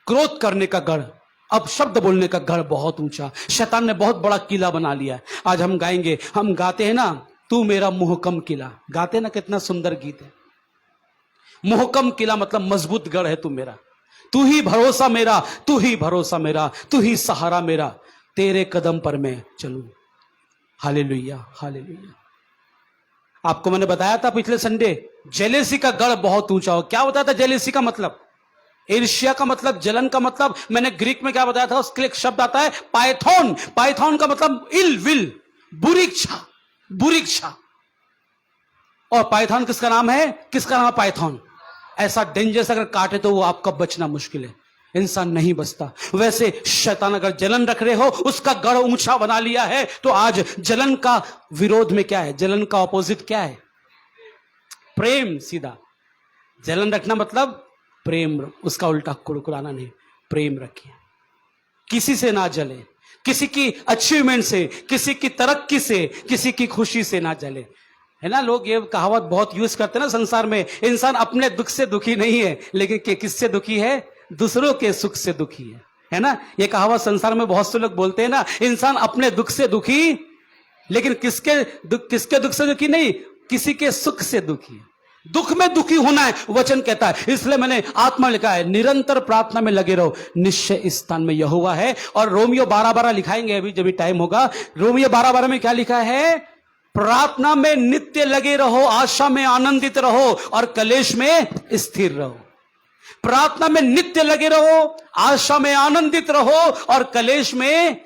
क्रोध करने का गढ़, अब शब्द बोलने का गढ़ बहुत ऊंचा। शैतान ने बहुत बड़ा किला बना लिया। आज हम गाएंगे, हम गाते हैं ना, तू मेरा मोहकम किला, गाते ना, कितना सुंदर गीत है। मोहकम किला मतलब मजबूत गढ़ है तू मेरा, तू ही भरोसा मेरा, तू ही भरोसा मेरा, तू ही सहारा मेरा, तेरे कदम पर मैं चलूं। Hallelujah, hallelujah. आपको मैंने बताया था पिछले संडे, जेलेसी का गढ़ बहुत ऊंचा हो। क्या बताया था जेलेसी का मतलब? ईर्ष्या का मतलब, जलन का मतलब। मैंने ग्रीक में क्या बताया था? उसके लिए एक शब्द आता है पाइथॉन। पाइथॉन का मतलब इल विल, बुरी इच्छा, बुरी इच्छा। और पाइथॉन किसका नाम है? किसका नाम है पाइथॉन? ऐसा डेंजरस अगर काटे तो वो आपका बचना मुश्किल है। इंसान नहीं बचता। वैसे शैतान अगर जलन रख रहे हो, उसका गढ़ ऊंचा बना लिया है, तो आज जलन का विरोध में क्या है? जलन का ऑपोजिट क्या है? प्रेम। सीधा जलन रखना मतलब प्रेम, उसका उल्टा कुड़कुड़ाना नहीं। प्रेम रखिए, किसी से ना जले, किसी की अचीवमेंट से, किसी की तरक्की से, किसी की खुशी से ना जले, है ना। लोग ये कहावत बहुत यूज करते हैं ना संसार में, इंसान अपने दुख से दुखी नहीं है, लेकिन किससे दुखी है? दूसरों के सुख से दुखी है ना। ये कहावत संसार में बहुत से लोग बोलते हैं ना, इंसान अपने दुख से दुखी, लेकिन किसके दुख से दुखी नहीं, किसी के सुख से दुखी है। दुख में दुखी होना है, वचन कहता है। इसलिए मैंने आत्मा लिखा है, निरंतर प्रार्थना में लगे रहो, निश्चय इस स्थान में यहोवा है। और रोमियो 12:12 लिखाएंगे अभी जब टाइम होगा। रोमियो 12:12 में क्या लिखा है? प्रार्थना में नित्य लगे रहो, आशा में आनंदित रहो और कलेश में स्थिर रहो। प्रार्थना में नित्य लगे रहो, आशा में आनंदित रहो और कलेश में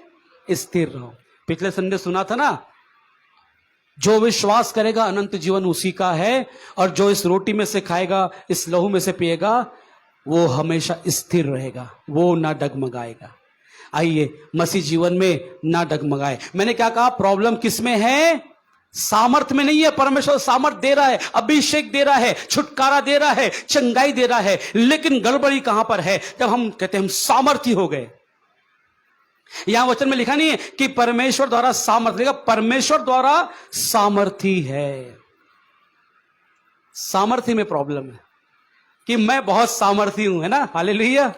स्थिर रहो। पिछले संडे सुना था ना, जो विश्वास करेगा अनंत जीवन उसी का है, और जो इस रोटी में से खाएगा, इस लहू में से पिएगा, वो हमेशा स्थिर रहेगा, वो ना डगमगाएगा। आइए मसीह जीवन में ना डगमगाए। मैंने क्या कहा? प्रॉब्लम किस में है? सामर्थ में नहीं है। परमेश्वर सामर्थ दे रहा है, अभिषेक दे रहा है, छुटकारा दे रहा है, चंगाई दे रहा है, लेकिन गड़बड़ी कहां पर है? जब हम कहते हैं हम सामर्थी हो गए। यहां वचन में लिखा नहीं है कि परमेश्वर द्वारा सामर्थ, लिखा परमेश्वर द्वारा सामर्थी है। सामर्थी में प्रॉब्लम है कि मैं बहुत सामर्थी हूं, है ना। हालेलुया।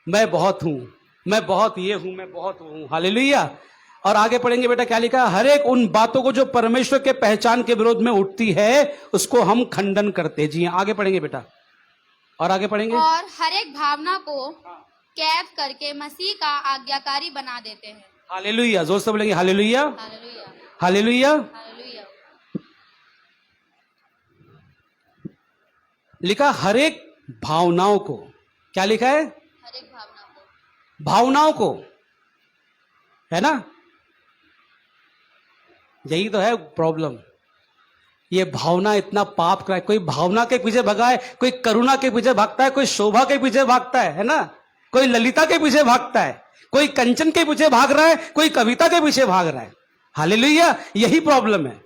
मैं बहुत हूं, मैं बहुत ये हूं, मैं बहुत वो हूं। हालेलुया। और आगे पढ़ेंगे बेटा, क्या लिखा है? हर एक उन बातों को जो परमेश्वर के पहचान के विरोध में उठती है, उसको हम खंडन करते। जी हाँ, आगे पढ़ेंगे बेटा, और आगे पढ़ेंगे। और हर एक भावना को कैद करके मसीह का आज्ञाकारी बना देते हैं। हालेलुया। जोर से बोलेंगे हालेलुया, हालेलुया, हालेलुया। हालेलुया। लिखा हर एक भावनाओं को, क्या लिखा है? हर एक भावना को, भावनाओं को, है ना। यही तो है प्रॉब्लम। ये भावना इतना पाप कराए। कोई भावना के पीछे भगा है, कोई करुणा के पीछे भागता है, कोई शोभा के पीछे भागता है ना, कोई ललिता के पीछे भागता है, कोई कंचन के पीछे भाग रहा है, कोई कविता के पीछे भाग रहा है। हालेलुया। यही प्रॉब्लम है।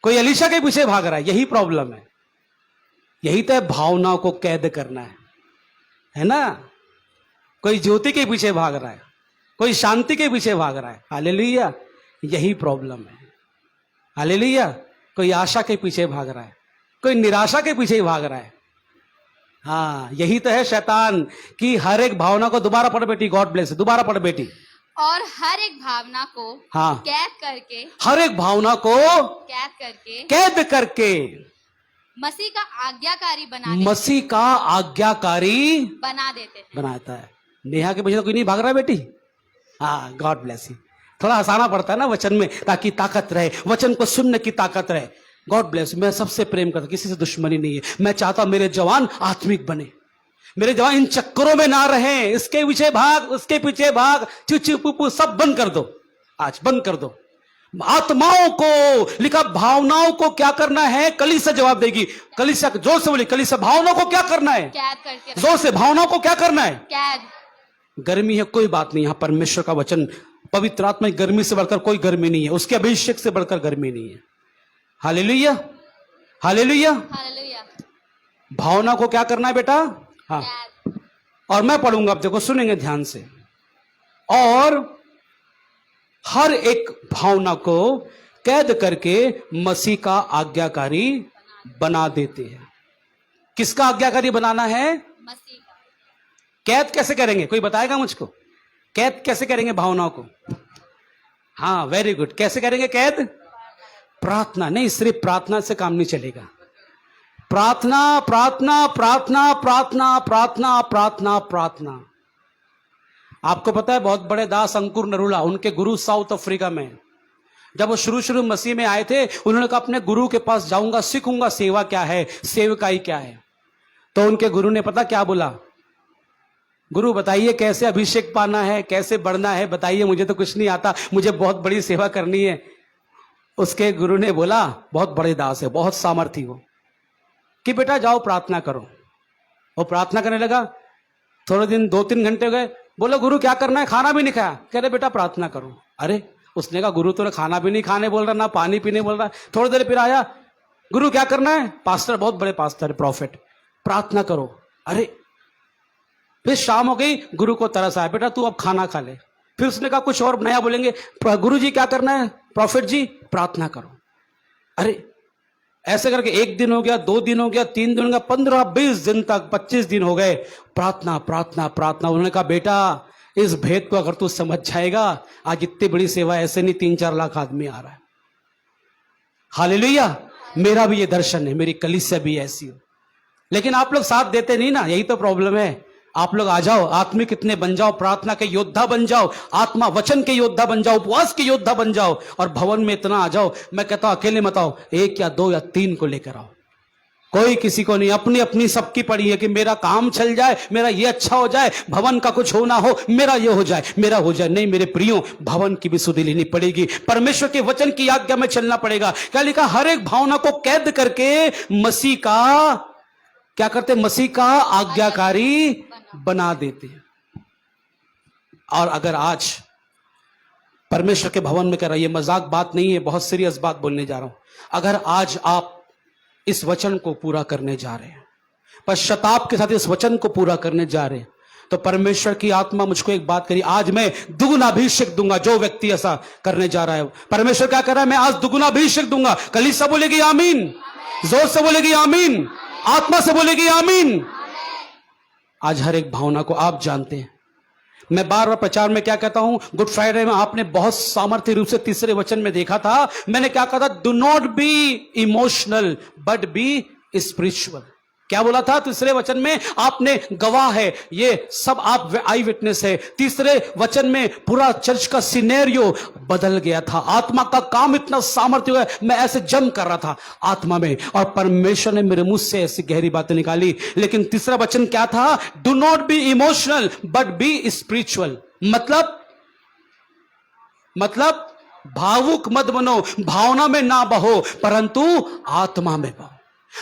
कोई अलीशा के पीछे भाग रहा है, यही प्रॉब्लम है। यही तो है भावनाओं को कैद करना है ना। कोई ज्योति के पीछे भाग रहा है, कोई शांति के पीछे भाग रहा है। हालेलुया। यही प्रॉब्लम है। हालेलुया। कोई आशा के पीछे भाग रहा है, कोई निराशा के पीछे ही भाग रहा है। हाँ, यही तो है शैतान की हर एक भावना को। दोबारा पढ़ बेटी, गॉड ब्लेस। दोबारा पढ़ बेटी। और हर एक भावना को हाँ, कैद करके, हर एक भावना को कैद करके मसीह का आज्ञाकारी बना देते, मसीह का आज्ञाकारी बना देते हैं। बनाता है। नेहा के पीछे तो कोई नहीं भाग रहा है बेटी। हाँ, गॉड ब्लेस यू। थोड़ा हंसाना पड़ता है ना वचन में, ताकि ताकत रहे, वचन को सुनने की ताकत रहे। God bless. मैं सबसे प्रेम करता, किसी से दुश्मनी नहीं है। मैं चाहता मेरे जवान आत्मिक बने, मेरे जवान इन चक्करों में ना रहे, इसके पीछे भाग, उसके पीछे भाग, चुचू पुपू सब बंद कर दो। आज बंद कर दो। आत्माओं को, लिखा भावनाओं को क्या करना है? कलीसिया जवाब देगी। कलीसिया जोर से बोली, कलीसिया भावनाओं को क्या करना है? कैद करके। जोर से, भावनाओं को क्या करना है? कैद। गर्मी है, कोई बात नहीं। यहां परमेश्वर का वचन, पवित्र आत्मा, गर्मी से बढ़कर कोई गर्मी नहीं है, उसके अभिषेक से बढ़कर गर्मी नहीं है। Hallelujah, hallelujah, hallelujah. भावना को क्या करना है बेटा? हाँ, कैद। और मैं पढ़ूंगा, अब देखो सुनेंगे ध्यान से। और हर एक भावना को कैद करके मसीह का आज्ञाकारी बना देते हैं। किसका आज्ञाकारी बनाना है? मसीह का। कैद कैसे करेंगे? कोई बताएगा मुझको? कैद कैसे करेंगे भावनाओं को? हाँ, वेरी गुड। कैसे करेंगे कैद? प्रार्थना। नहीं, सिर्फ प्रार्थना से काम नहीं चलेगा। प्रार्थना, प्रार्थना, प्रार्थना, प्रार्थना, प्रार्थना, प्रार्थना, प्रार्थना। आपको पता है बहुत बड़े दास अंकुर नरूला, उनके गुरु साउथ अफ्रीका में, जब वो शुरू मसीह में आए थे, उन्होंने कहा अपने गुरु के पास जाऊंगा, सीखूंगा सेवा क्या है, सेवकाई क्या है। तो उनके गुरु ने पता क्या बोला? गुरु बताइए कैसे अभिषेक पाना है, कैसे बढ़ना है, बताइए, मुझे तो कुछ नहीं आता, मुझे बहुत बड़ी सेवा करनी है। उसके गुरु ने बोला, बहुत बड़े दास है, बहुत सामर्थी हो, कि बेटा जाओ प्रार्थना करो। वो प्रार्थना करने लगा, थोड़े दिन 2-3 घंटे गए, बोला गुरु क्या करना है, खाना भी नहीं खाया, कह रहे बेटा प्रार्थना करो। अरे उसने कहा गुरु तो खाना भी नहीं खाने बोल रहा, ना पानी पीने बोल रहा। थोड़ी देर फिर आया, गुरु क्या करना है, पास्टर बहुत बड़े पास्टर है, प्रॉफिट, प्रार्थना करो। अरे फिर शाम हो गई, गुरु को तरस आया, बेटा तू अब खाना खा ले। फिर उसने कहा कुछ और नया बोलेंगे, गुरु जी क्या करना है, प्रॉफिट जी प्रार्थना करो। अरे ऐसे करके 1 दिन हो गया, 2 दिन हो गया, 3 दिन हो गया, 15-20 दिन तक, 25 दिन हो गए, प्रार्थना प्रार्थना प्रार्थना। उन्होंने कहा बेटा इस भेद को अगर तू समझ जाएगा, आज इतनी बड़ी सेवा ऐसे नहीं 3-4 लाख आदमी आ रहा है। हालेलुया। मेरा भी ये दर्शन है, मेरी कलीसिया भी ऐसी हो, लेकिन आप लोग साथ देते नहीं ना, यही तो प्रॉब्लम है। आप लोग आ जाओ, आत्मिक कितने बन जाओ, प्रार्थना के योद्धा बन जाओ, आत्मा वचन के योद्धा बन जाओ, उपवास के योद्धा बन जाओ, और भवन में इतना आ जाओ। मैं कहता हूं अकेले मत आओ, 1 या 2 या 3 को लेकर आओ, कोई किसी को नहीं, अपनी अपनी सबकी पड़ी है कि मेरा काम चल जाए, मेरा ये अच्छा हो जाए, भवन का कुछ होना हो, मेरा ये हो जाए, मेरा हो जाए। नहीं मेरे प्रियो, भवन की भी सुधि लेनी पड़ेगी, परमेश्वर के वचन की आज्ञा में चलना पड़ेगा। क्या लिखा, हर एक भावना को कैद करके मसीह का क्या करते, मसीह का आज्ञाकारी बना देते हैं। और अगर आज परमेश्वर के भवन में कर रहा है, ये मजाक बात नहीं है, बहुत सीरियस बात बोलने जा रहा हूं, अगर आज आप इस वचन को पूरा करने जा रहे हैं, पश्चाताप के साथ इस वचन को पूरा करने जा रहे हैं, तो परमेश्वर की आत्मा मुझको एक बात करी, आज मैं दुगुना अभिषेक दूंगा। जो व्यक्ति ऐसा करने जा रहा है, परमेश्वर क्या कर रहा है, मैं आज दुगुना अभिषेक दूंगा। कलीसिया बोलेगी आमीन, जोर से बोलेगी आमीन, आत्मा से बोलेगी आमीन। आज हर एक भावना को आप जानते हैं, मैं बार बार प्रचार में क्या कहता हूं, गुड फ्राइडे में आपने बहुत सामर्थ्य रूप से तीसरे वचन में देखा था, मैंने क्या कहा था, do not be emotional but B spiritual. क्या बोला था तीसरे वचन में, आपने गवाह है, ये सब आप आई विटनेस है। तीसरे वचन में पूरा चर्च का सिनेरियो बदल गया था, आत्मा का काम इतना सामर्थ्य हुआ, मैं ऐसे जम कर रहा था आत्मा में, और परमेश्वर ने मेरे मुंह से ऐसी गहरी बातें निकाली। लेकिन तीसरा वचन क्या था, do not be emotional but B spiritual. मतलब भावुक मत बनो, भावना में ना बहो, परंतु आत्मा में बहो,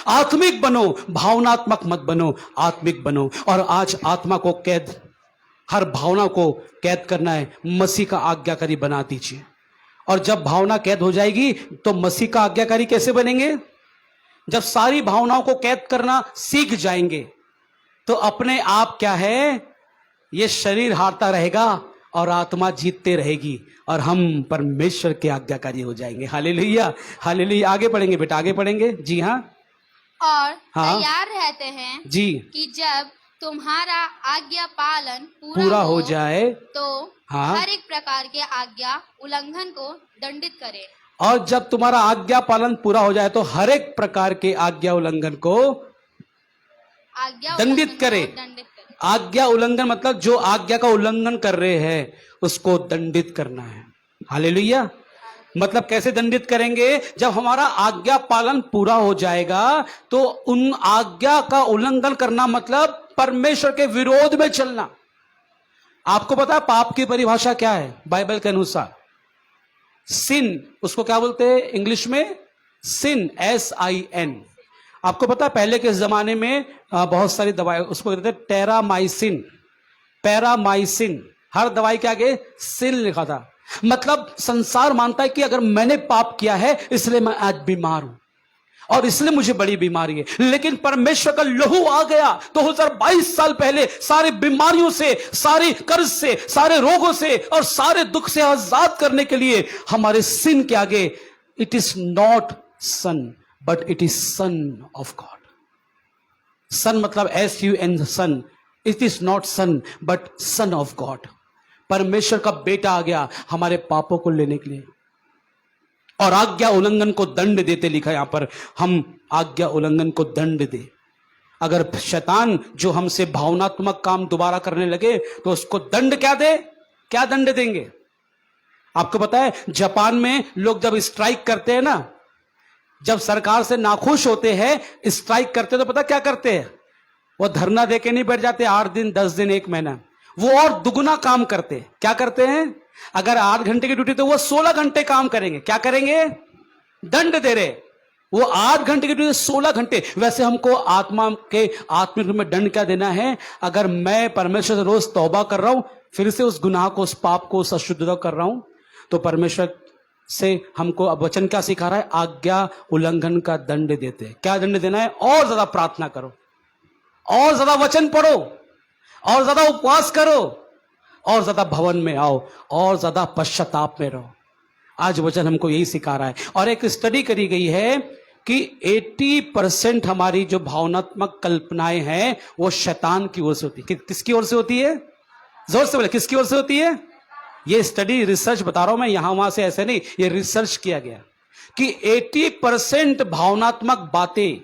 आत्मिक बनो, भावनात्मक मत बनो, आत्मिक बनो। और आज आत्मा को कैद, हर भावना को कैद करना है, मसीह का आज्ञाकारी बना दीजिए। और जब भावना कैद हो जाएगी तो मसीह का आज्ञाकारी कैसे बनेंगे, जब सारी भावनाओं को कैद करना सीख जाएंगे तो अपने आप क्या है, ये शरीर हारता रहेगा और आत्मा जीतते रहेगी, और हम परमेश्वर के आज्ञाकारी हो जाएंगे। Hallelujah, hallelujah. आगे पढ़ेंगे बेटा, आगे पढ़ेंगे। जी हाँ, और हाँ, तैयार रहते हैं जी, कि जब तुम्हारा आज्ञा पालन पूरा हो जाए तो हाँ, हर एक प्रकार के आज्ञा उल्लंघन को दंडित करे। और जब तुम्हारा आज्ञा पालन पूरा हो जाए तो हर एक प्रकार के आज्ञा उल्लंघन को दंडित करे। आज्ञा उल्लंघन मतलब जो आज्ञा का उल्लंघन कर रहे हैं उसको दंडित करना है। हालेलुया। मतलब कैसे दंडित करेंगे, जब हमारा आज्ञा पालन पूरा हो जाएगा तो उन आज्ञा का उल्लंघन करना मतलब परमेश्वर के विरोध में चलना। आपको पता है पाप की परिभाषा क्या है बाइबल के अनुसार? सिन, उसको क्या बोलते हैं इंग्लिश में? सिन, SIN। आपको पता है पहले के जमाने में बहुत सारी दवाई उसको कहते थे टेरामाइसिन, पैरामाइसिन, हर दवाई के आगे सिन लिखा था। मतलब संसार मानता है कि अगर मैंने पाप किया है इसलिए मैं आज बीमार हूं और इसलिए मुझे बड़ी बीमारी है। लेकिन परमेश्वर का लहू आ गया 2022 साल पहले, सारी बीमारियों से, सारी कर्ज से, सारे रोगों से और सारे दुख से आजाद करने के लिए हमारे सिन के आगे it is not son but it is son of God. Son मतलब SUN, son. It is not son but son of God. परमेश्वर का बेटा आ गया हमारे पापों को लेने के लिए और आज्ञा उल्लंघन को दंड देते, लिखा यहां पर, हम आज्ञा उल्लंघन को दंड दे। अगर शैतान जो हमसे भावनात्मक काम दोबारा करने लगे तो उसको दंड क्या दे, क्या दंड देंगे? आपको पता है जापान में लोग जब स्ट्राइक करते हैं ना, जब सरकार से नाखुश होते हैं, स्ट्राइक करते हैं, तो पता क्या करते हैं? वो धरना देके नहीं बैठ जाते 8 दिन 10 दिन 1 महीना, वो और दुगुना काम करते हैं। क्या करते हैं? अगर 8 घंटे की ड्यूटी तो वो 16 घंटे काम करेंगे। क्या करेंगे? दंड दे रहे। वो 8 घंटे की ड्यूटी 16 घंटे। वैसे हमको आत्मा के आत्मिक रूप में दंड क्या देना है? अगर मैं परमेश्वर से रोज तौबा कर रहा हूं, फिर से उस गुनाह को, उस पाप को, उस अशुद्धता कर रहा हूं, तो परमेश्वर से हमको अब वचन क्या सिखा रहा है? आज्ञा उल्लंघन का दंड देते हैं। क्या दंड देना है? और ज्यादा प्रार्थना करो, और ज्यादा वचन पढ़ो, और ज्यादा उपवास करो, और ज्यादा भवन में आओ, और ज्यादा पश्चाताप में रहो। आज वचन हमको यही सिखा रहा है। और एक स्टडी करी गई है कि 80% हमारी जो भावनात्मक कल्पनाएं हैं वो शैतान की ओर से होती है। किसकी ओर से होती है? जोर से बोले, किसकी ओर से होती है? ये स्टडी, रिसर्च बता रहा हूं मैं, यहां वहां से ऐसे नहीं, ये रिसर्च किया गया कि 80% भावनात्मक बातें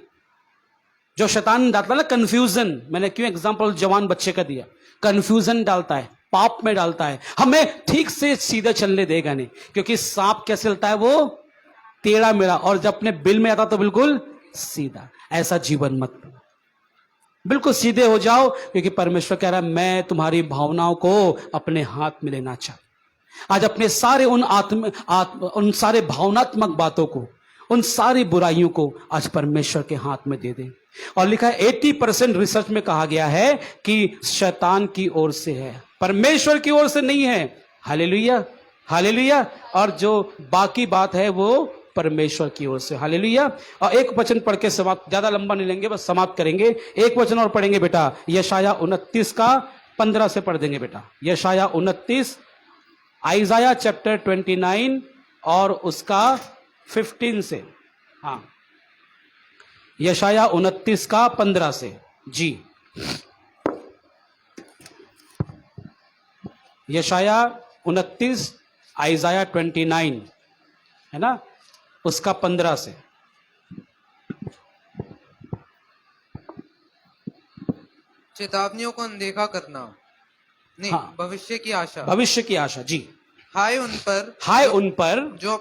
जो शैतान डालता है ना, कंफ्यूजन, मैंने क्यों एग्जांपल जवान बच्चे का दिया, कंफ्यूजन डालता है, पाप में डालता है, हमें ठीक से सीधा चलने देगा नहीं। क्योंकि सांप कैसे चलता है? वो टेढ़ा मेढ़ा, और जब अपने बिल में आता तो बिल्कुल सीधा। ऐसा जीवन मत, बिल्कुल सीधे हो जाओ, क्योंकि परमेश्वर कह रहा है मैं तुम्हारी भावनाओं को अपने हाथ में लेना चाहता। आज अपने सारे उन सारे भावनात्मक बातों को, उन सारी बुराइयों को आज परमेश्वर के हाथ में दे दें। और लिखा है 80% रिसर्च में कहा गया है कि शैतान की ओर से है, परमेश्वर की ओर से नहीं है। Hallelujah, hallelujah. और जो बाकी बात है वो परमेश्वर की ओर से। हालेलुया। और एक वचन पढ़ के समाप्त, ज्यादा लंबा नहीं लेंगे, बस समाप्त करेंगे। एक वचन और पढ़ेंगे बेटा, यशाया 29 का 15 से पढ़ देंगे बेटा। यशाया 29, आइजाया चैप्टर 29 और उसका 15 से। हाँ, यशाया 29 का 15 से जी। यशाया 29, आइजाया 29 है ना, उसका 15 से। चेतावनियों को अनदेखा करना नहीं, हाँ। भविष्य की आशा। भविष्य की आशा जी। हाय उन पर जो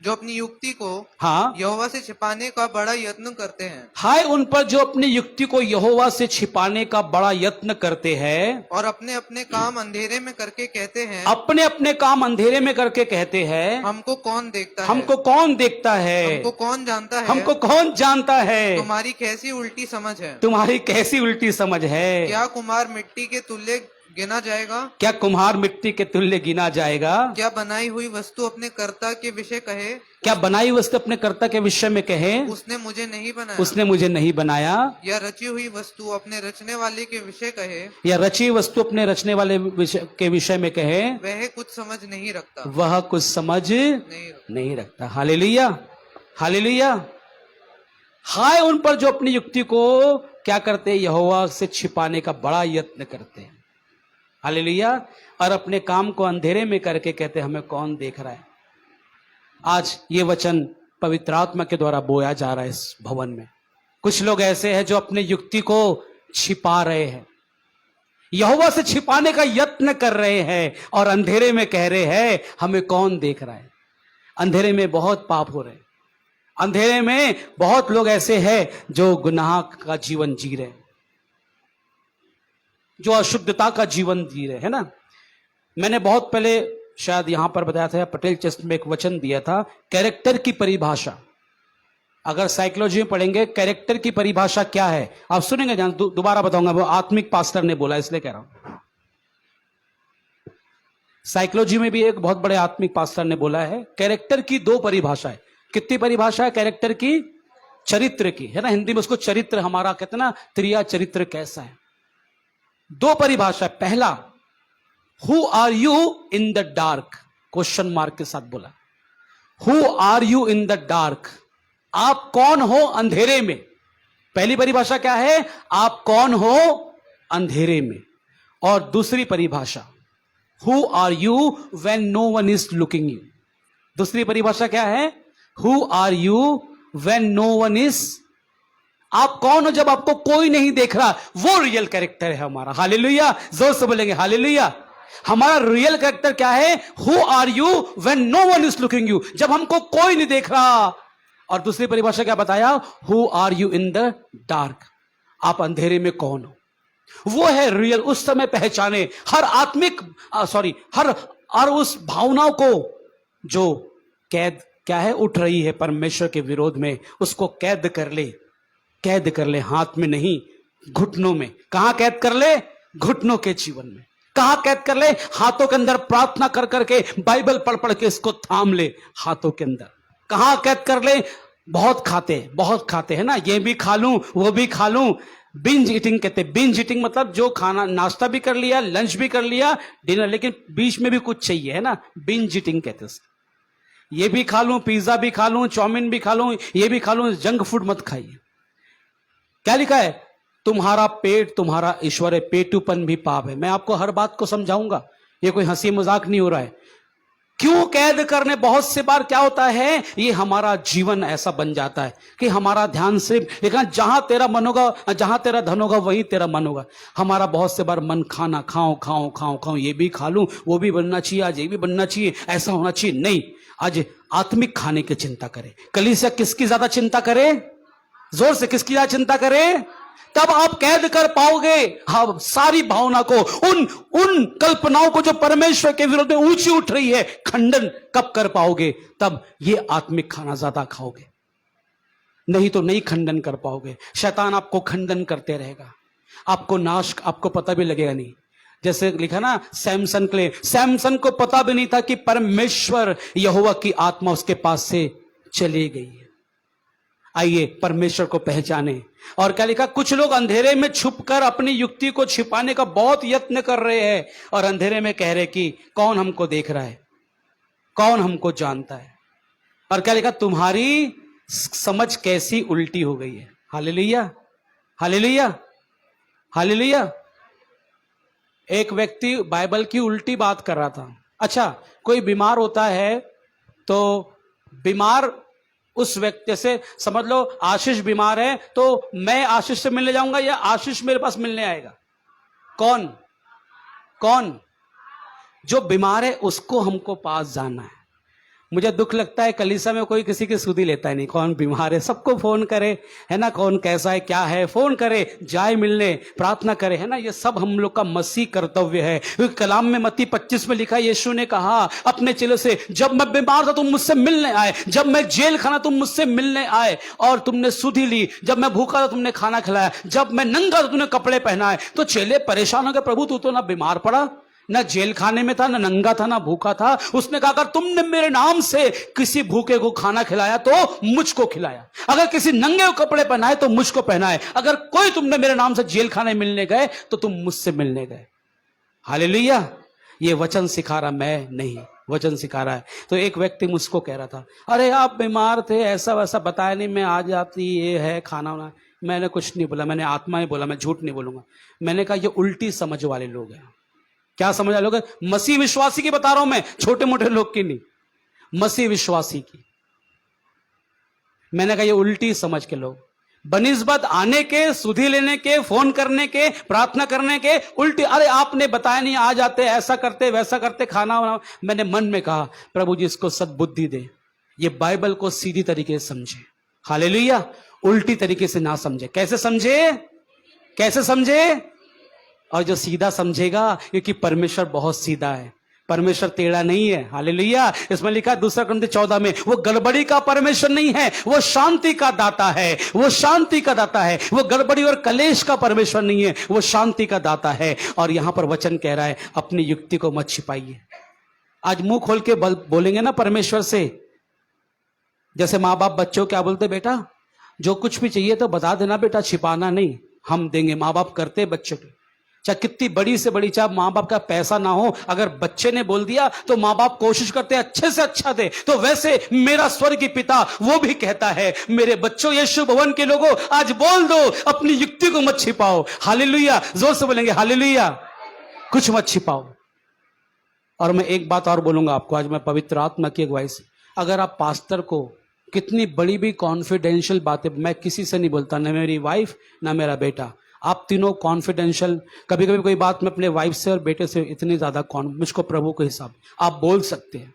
अपनी युक्ति को हाँ, यहोवा से छिपाने का बड़ा यत्न करते हैं। हाय उन पर जो अपनी युक्ति को यहोवा से छिपाने का बड़ा यत्न करते हैं, और अपने अपने काम अंधेरे में करके कहते हैं, अपने अपने काम अंधेरे में करके कहते हैं, हमको कौन देखता है, हमको कौन देखता है, हमको कौन जानता है, हमको कौन जानता है। तुम्हारी कैसी उल्टी समझ है, तुम्हारी कैसी उल्टी समझ है। क्या कुम्हार मिट्टी के तुल्य गिना जाएगा, क्या कुम्हार मिट्टी के तुल्य गिना जाएगा। क्या बनाई हुई वस्तु अपने कर्ता के विषय कहे, क्या बनाई वस्तु अपने कर्ता के विषय में कहे, उसने मुझे नहीं बनाया, उसने मुझे नहीं बनाया। या रची हुई वस्तु अपने रचने वाले के विषय कहे, या रची वस्तु अपने रचने वाले के विषय में कहे, वह कुछ समझ नहीं रखता, वह कुछ समझ नहीं रखता। Hallelujah, hallelujah. हाय उन पर जो अपनी युक्ति को क्या करते हैं? यहोवा से छिपाने का बड़ा यत्न करते हैं। हालेलुया। और अपने काम को अंधेरे में करके कहते हमें कौन देख रहा है। आज ये वचन पवित्र आत्मा के द्वारा बोया जा रहा है इस भवन में। कुछ लोग ऐसे हैं जो अपने युक्ति को छिपा रहे हैं, यहोवा से छिपाने का यत्न कर रहे हैं, और अंधेरे में कह रहे हैं हमें कौन देख रहा है। अंधेरे में बहुत पाप हो रहे हैं, अंधेरे में बहुत लोग ऐसे हैं जो गुनाह का जीवन जी रहे हैं, जो अशुद्धता का जीवन जी रहे हैं ना। मैंने बहुत पहले शायद यहां पर बताया था, पटेल चेस्ट में एक वचन दिया था, कैरेक्टर की परिभाषा। अगर साइकोलॉजी में पढ़ेंगे कैरेक्टर की परिभाषा क्या है, आप सुनेंगे, दोबारा बताऊंगा, वो आत्मिक पास्टर ने बोला इसलिए कह रहा हूं। साइकोलॉजी में भी एक बहुत बड़े आत्मिक पास्टर ने बोला है कैरेक्टर की 2 परिभाषा है। कितनी परिभाषा है कैरेक्टर की? चरित्र की, है ना, हिंदी में उसको चरित्र, हमारा कहते ना त्रिया चरित्र कैसा है। 2 परिभाषा। पहला, who are you in the dark, question mark के साथ बोला, who are you in the dark, आप कौन हो अंधेरे में। पहली परिभाषा क्या है? आप कौन हो अंधेरे में। और दूसरी परिभाषा, who are you when no one is looking you. दूसरी परिभाषा क्या है? Who are you when no one is, आप कौन हो जब आपको कोई नहीं देख रहा। वो रियल कैरेक्टर है हमारा। हालेलुया, जोर से बोलेंगे हालेलुया। हमारा रियल कैरेक्टर क्या है? Who are you when no one is looking you, जब हमको कोई नहीं देख रहा। और दूसरी परिभाषा क्या बताया? Who are you in the dark, आप अंधेरे में कौन हो। वो है रियल। उस समय पहचाने हर आत्मिक हर उस भावनाओं को जो कैद क्या है, उठ रही है परमेश्वर के विरोध में, उसको कैद कर ले, कैद कर ले, हाथ में नहीं घुटनों में। कहां कैद कर ले? घुटनों के जीवन में। कहां कैद कर ले? हाथों के अंदर प्रार्थना कर करके, बाइबल पढ़ पढ़ के इसको थाम ले हाथों के अंदर। कहां कैद कर ले? बहुत खाते हैं ना, ये भी खा लूं वो भी खा लूं, बिंज ईटिंग कहते हैं। बिंज ईटिंग मतलब जो खाना, नाश्ता भी कर लिया, लंच भी कर लिया, डिनर, लेकिन बीच में भी कुछ चाहिए, है ना, बिंज ईटिंग कहते हैं। ये भी खा लूं, पिज्जा भी खा लूं, चाउमीन भी खा लूं, ये भी खा लूं, जंक फूड मत खाइए। क्या लिखा है? तुम्हारा पेट तुम्हारा ईश्वर है, पेटूपन भी पाप है। मैं आपको हर बात को समझाऊंगा, ये कोई हंसी मजाक नहीं हो रहा है। क्यों कैद करने? बहुत से बार क्या होता है, ये हमारा जीवन ऐसा बन जाता है कि हमारा ध्यान सिर्फ, लेकिन जहां तेरा मन होगा, जहां तेरा धन होगा वहीं तेरा मन होगा। हमारा बहुत से बार मन खाना, खाऊं, ये भी खा लूं, वो भी बनना चाहिए, आज ये भी बनना चाहिए, ऐसा होना चाहिए। नहीं, आज आत्मिक खाने की चिंता करे। कलीसिया किसकी ज्यादा चिंता करे? जोर से, किसकी ज्यादा चिंता करे? तब आप कैद कर पाओगे हाँ सारी भावना को, उन कल्पनाओं को जो परमेश्वर के विरोध में ऊंची उठ रही है। खंडन कब कर पाओगे? तब ये आत्मिक खाना ज्यादा खाओगे, नहीं तो नहीं खंडन कर पाओगे। शैतान आपको खंडन करते रहेगा, आपको नाश, आपको पता भी लगेगा नहीं। जैसे लिखा ना सैमसन के लिए, सैमसन को पता भी नहीं था कि परमेश्वर यहोवा की आत्मा उसके पास से चली गई है। आइए परमेश्वर को पहचाने। और क्या लिखा? कुछ लोग अंधेरे में छुपकर अपनी युक्ति को छिपाने का बहुत यत्न कर रहे हैं और अंधेरे में कह रहे कि कौन हमको देख रहा है, कौन हमको जानता है। और क्या लिखा? तुम्हारी समझ कैसी उल्टी हो गई है। Hallelujah, hallelujah, hallelujah. एक व्यक्ति बाइबल की उल्टी बात कर रहा था। अच्छा, कोई बीमार होता है तो बीमार उस व्यक्ति, जैसे समझ लो आशीष बीमार है तो मैं आशीष से मिलने जाऊंगा या आशीष मेरे पास मिलने आएगा? कौन? जो बीमार है उसको हमको पास जाना है। मुझे दुख लगता है कलीसिया में कोई किसी की सुधी लेता है नहीं। कौन बीमार है सबको फोन करे, है ना, कौन कैसा है क्या है, फोन करे, जाए मिलने, प्रार्थना करे, है ना। ये सब हम लोग का मसीह कर्तव्य है। क्योंकि कलाम में मत्ती 25 में लिखा, यीशु ने कहा अपने चेलों से, जब मैं बीमार था तुम मुझसे मिलने आए, जब मैं जेल खाना तुम मुझसे मिलने आए और तुमने सुधी ली, जब मैं भूखा था तुमने खाना खिलाया, जब मैं नंगा था तुमने कपड़े पहनाए। तो चेले परेशान हो गए, प्रभु तू तो ना बीमार पड़ा, ना जेल खाने में था, ना नंगा था, ना भूखा था। उसने कहा अगर तुमने मेरे नाम से किसी भूखे को खाना खिलाया तो मुझको खिलाया, अगर किसी नंगे को कपड़े पहनाए तो मुझको पहनाए, अगर कोई तुमने मेरे नाम से जेल खाने मिलने गए तो तुम मुझसे मिलने गए। हालेलुया। ये वचन सिखा रहा, मैं नहीं, वचन सिखा रहा है। तो एक व्यक्ति मुझको कह रहा था, अरे आप बीमार थे, ऐसा वैसा बताया नहीं, मैं आ जाती, ये है खाना वाना। मैंने कुछ नहीं बोला, मैंने आत्मा में बोला, मैं झूठ नहीं बोलूंगा। मैंने कहा ये उल्टी समझ वाले लोग हैं। क्या समझ वाले लोग? मसीह विश्वासी की बता रहा हूं मैं, छोटे मोटे लोग की नहीं, मसीह विश्वासी की। मैंने कहा ये उल्टी समझ के लोग, बनिस्बत आने के, सुधी लेने के, फोन करने के, प्रार्थना करने के, उल्टी, अरे आपने बताया नहीं, आ जाते, ऐसा करते वैसा करते, खाना वाना। मैंने मन में कहा प्रभु जी इसको सद्बुद्धि दे, ये बाइबल को सीधी तरीके से समझे। हालेलुया। उल्टी तरीके से ना समझे। कैसे समझे? कैसे समझे? और जो सीधा समझेगा, क्योंकि परमेश्वर बहुत सीधा है, परमेश्वर टेढ़ा नहीं है। हालेलुया। इसमें लिखा है 2 कुरिन्थियों 14 में, वो गड़बड़ी का परमेश्वर नहीं है, वो शांति का दाता है, वो शांति का दाता है। वो गड़बड़ी और कलेश का परमेश्वर नहीं है, वो शांति का दाता है। और यहां पर वचन कह रहा है अपनी युक्ति को मत छिपाइए। आज मुंह खोल के बोलेंगे ना परमेश्वर से, जैसे माँ बाप बच्चों क्या बोलते, बेटा जो कुछ भी चाहिए तो बता देना बेटा, छिपाना नहीं, हम देंगे। माँ बाप करते बच्चों के, चाहे कितनी बड़ी से बड़ी, चाहे माँ बाप का पैसा ना हो, अगर बच्चे ने बोल दिया तो माँ बाप कोशिश करते हैं अच्छे से अच्छा दे। तो वैसे मेरा स्वर्गीय पिता वो भी कहता है, मेरे बच्चों, यीशु भवन के लोगों, आज बोल दो, अपनी युक्ति को मत छिपाओ। हालेलुया। जोर से बोलेंगे हालेलुया। कुछ मत छिपाओ। और मैं एक बात और बोलूंगा आपको, आज मैं पवित्र आत्मा की अगुवाई से, अगर आप पास्टर को कितनी बड़ी भी कॉन्फिडेंशियल बातें, मैं किसी से नहीं बोलता, ना मेरी वाइफ ना मेरा बेटा, आप तीनों कॉन्फिडेंशियल, कभी कभी कोई बात मैं अपने वाइफ से और बेटे से इतनी ज्यादा मुझको प्रभु के हिसाब आप बोल सकते हैं,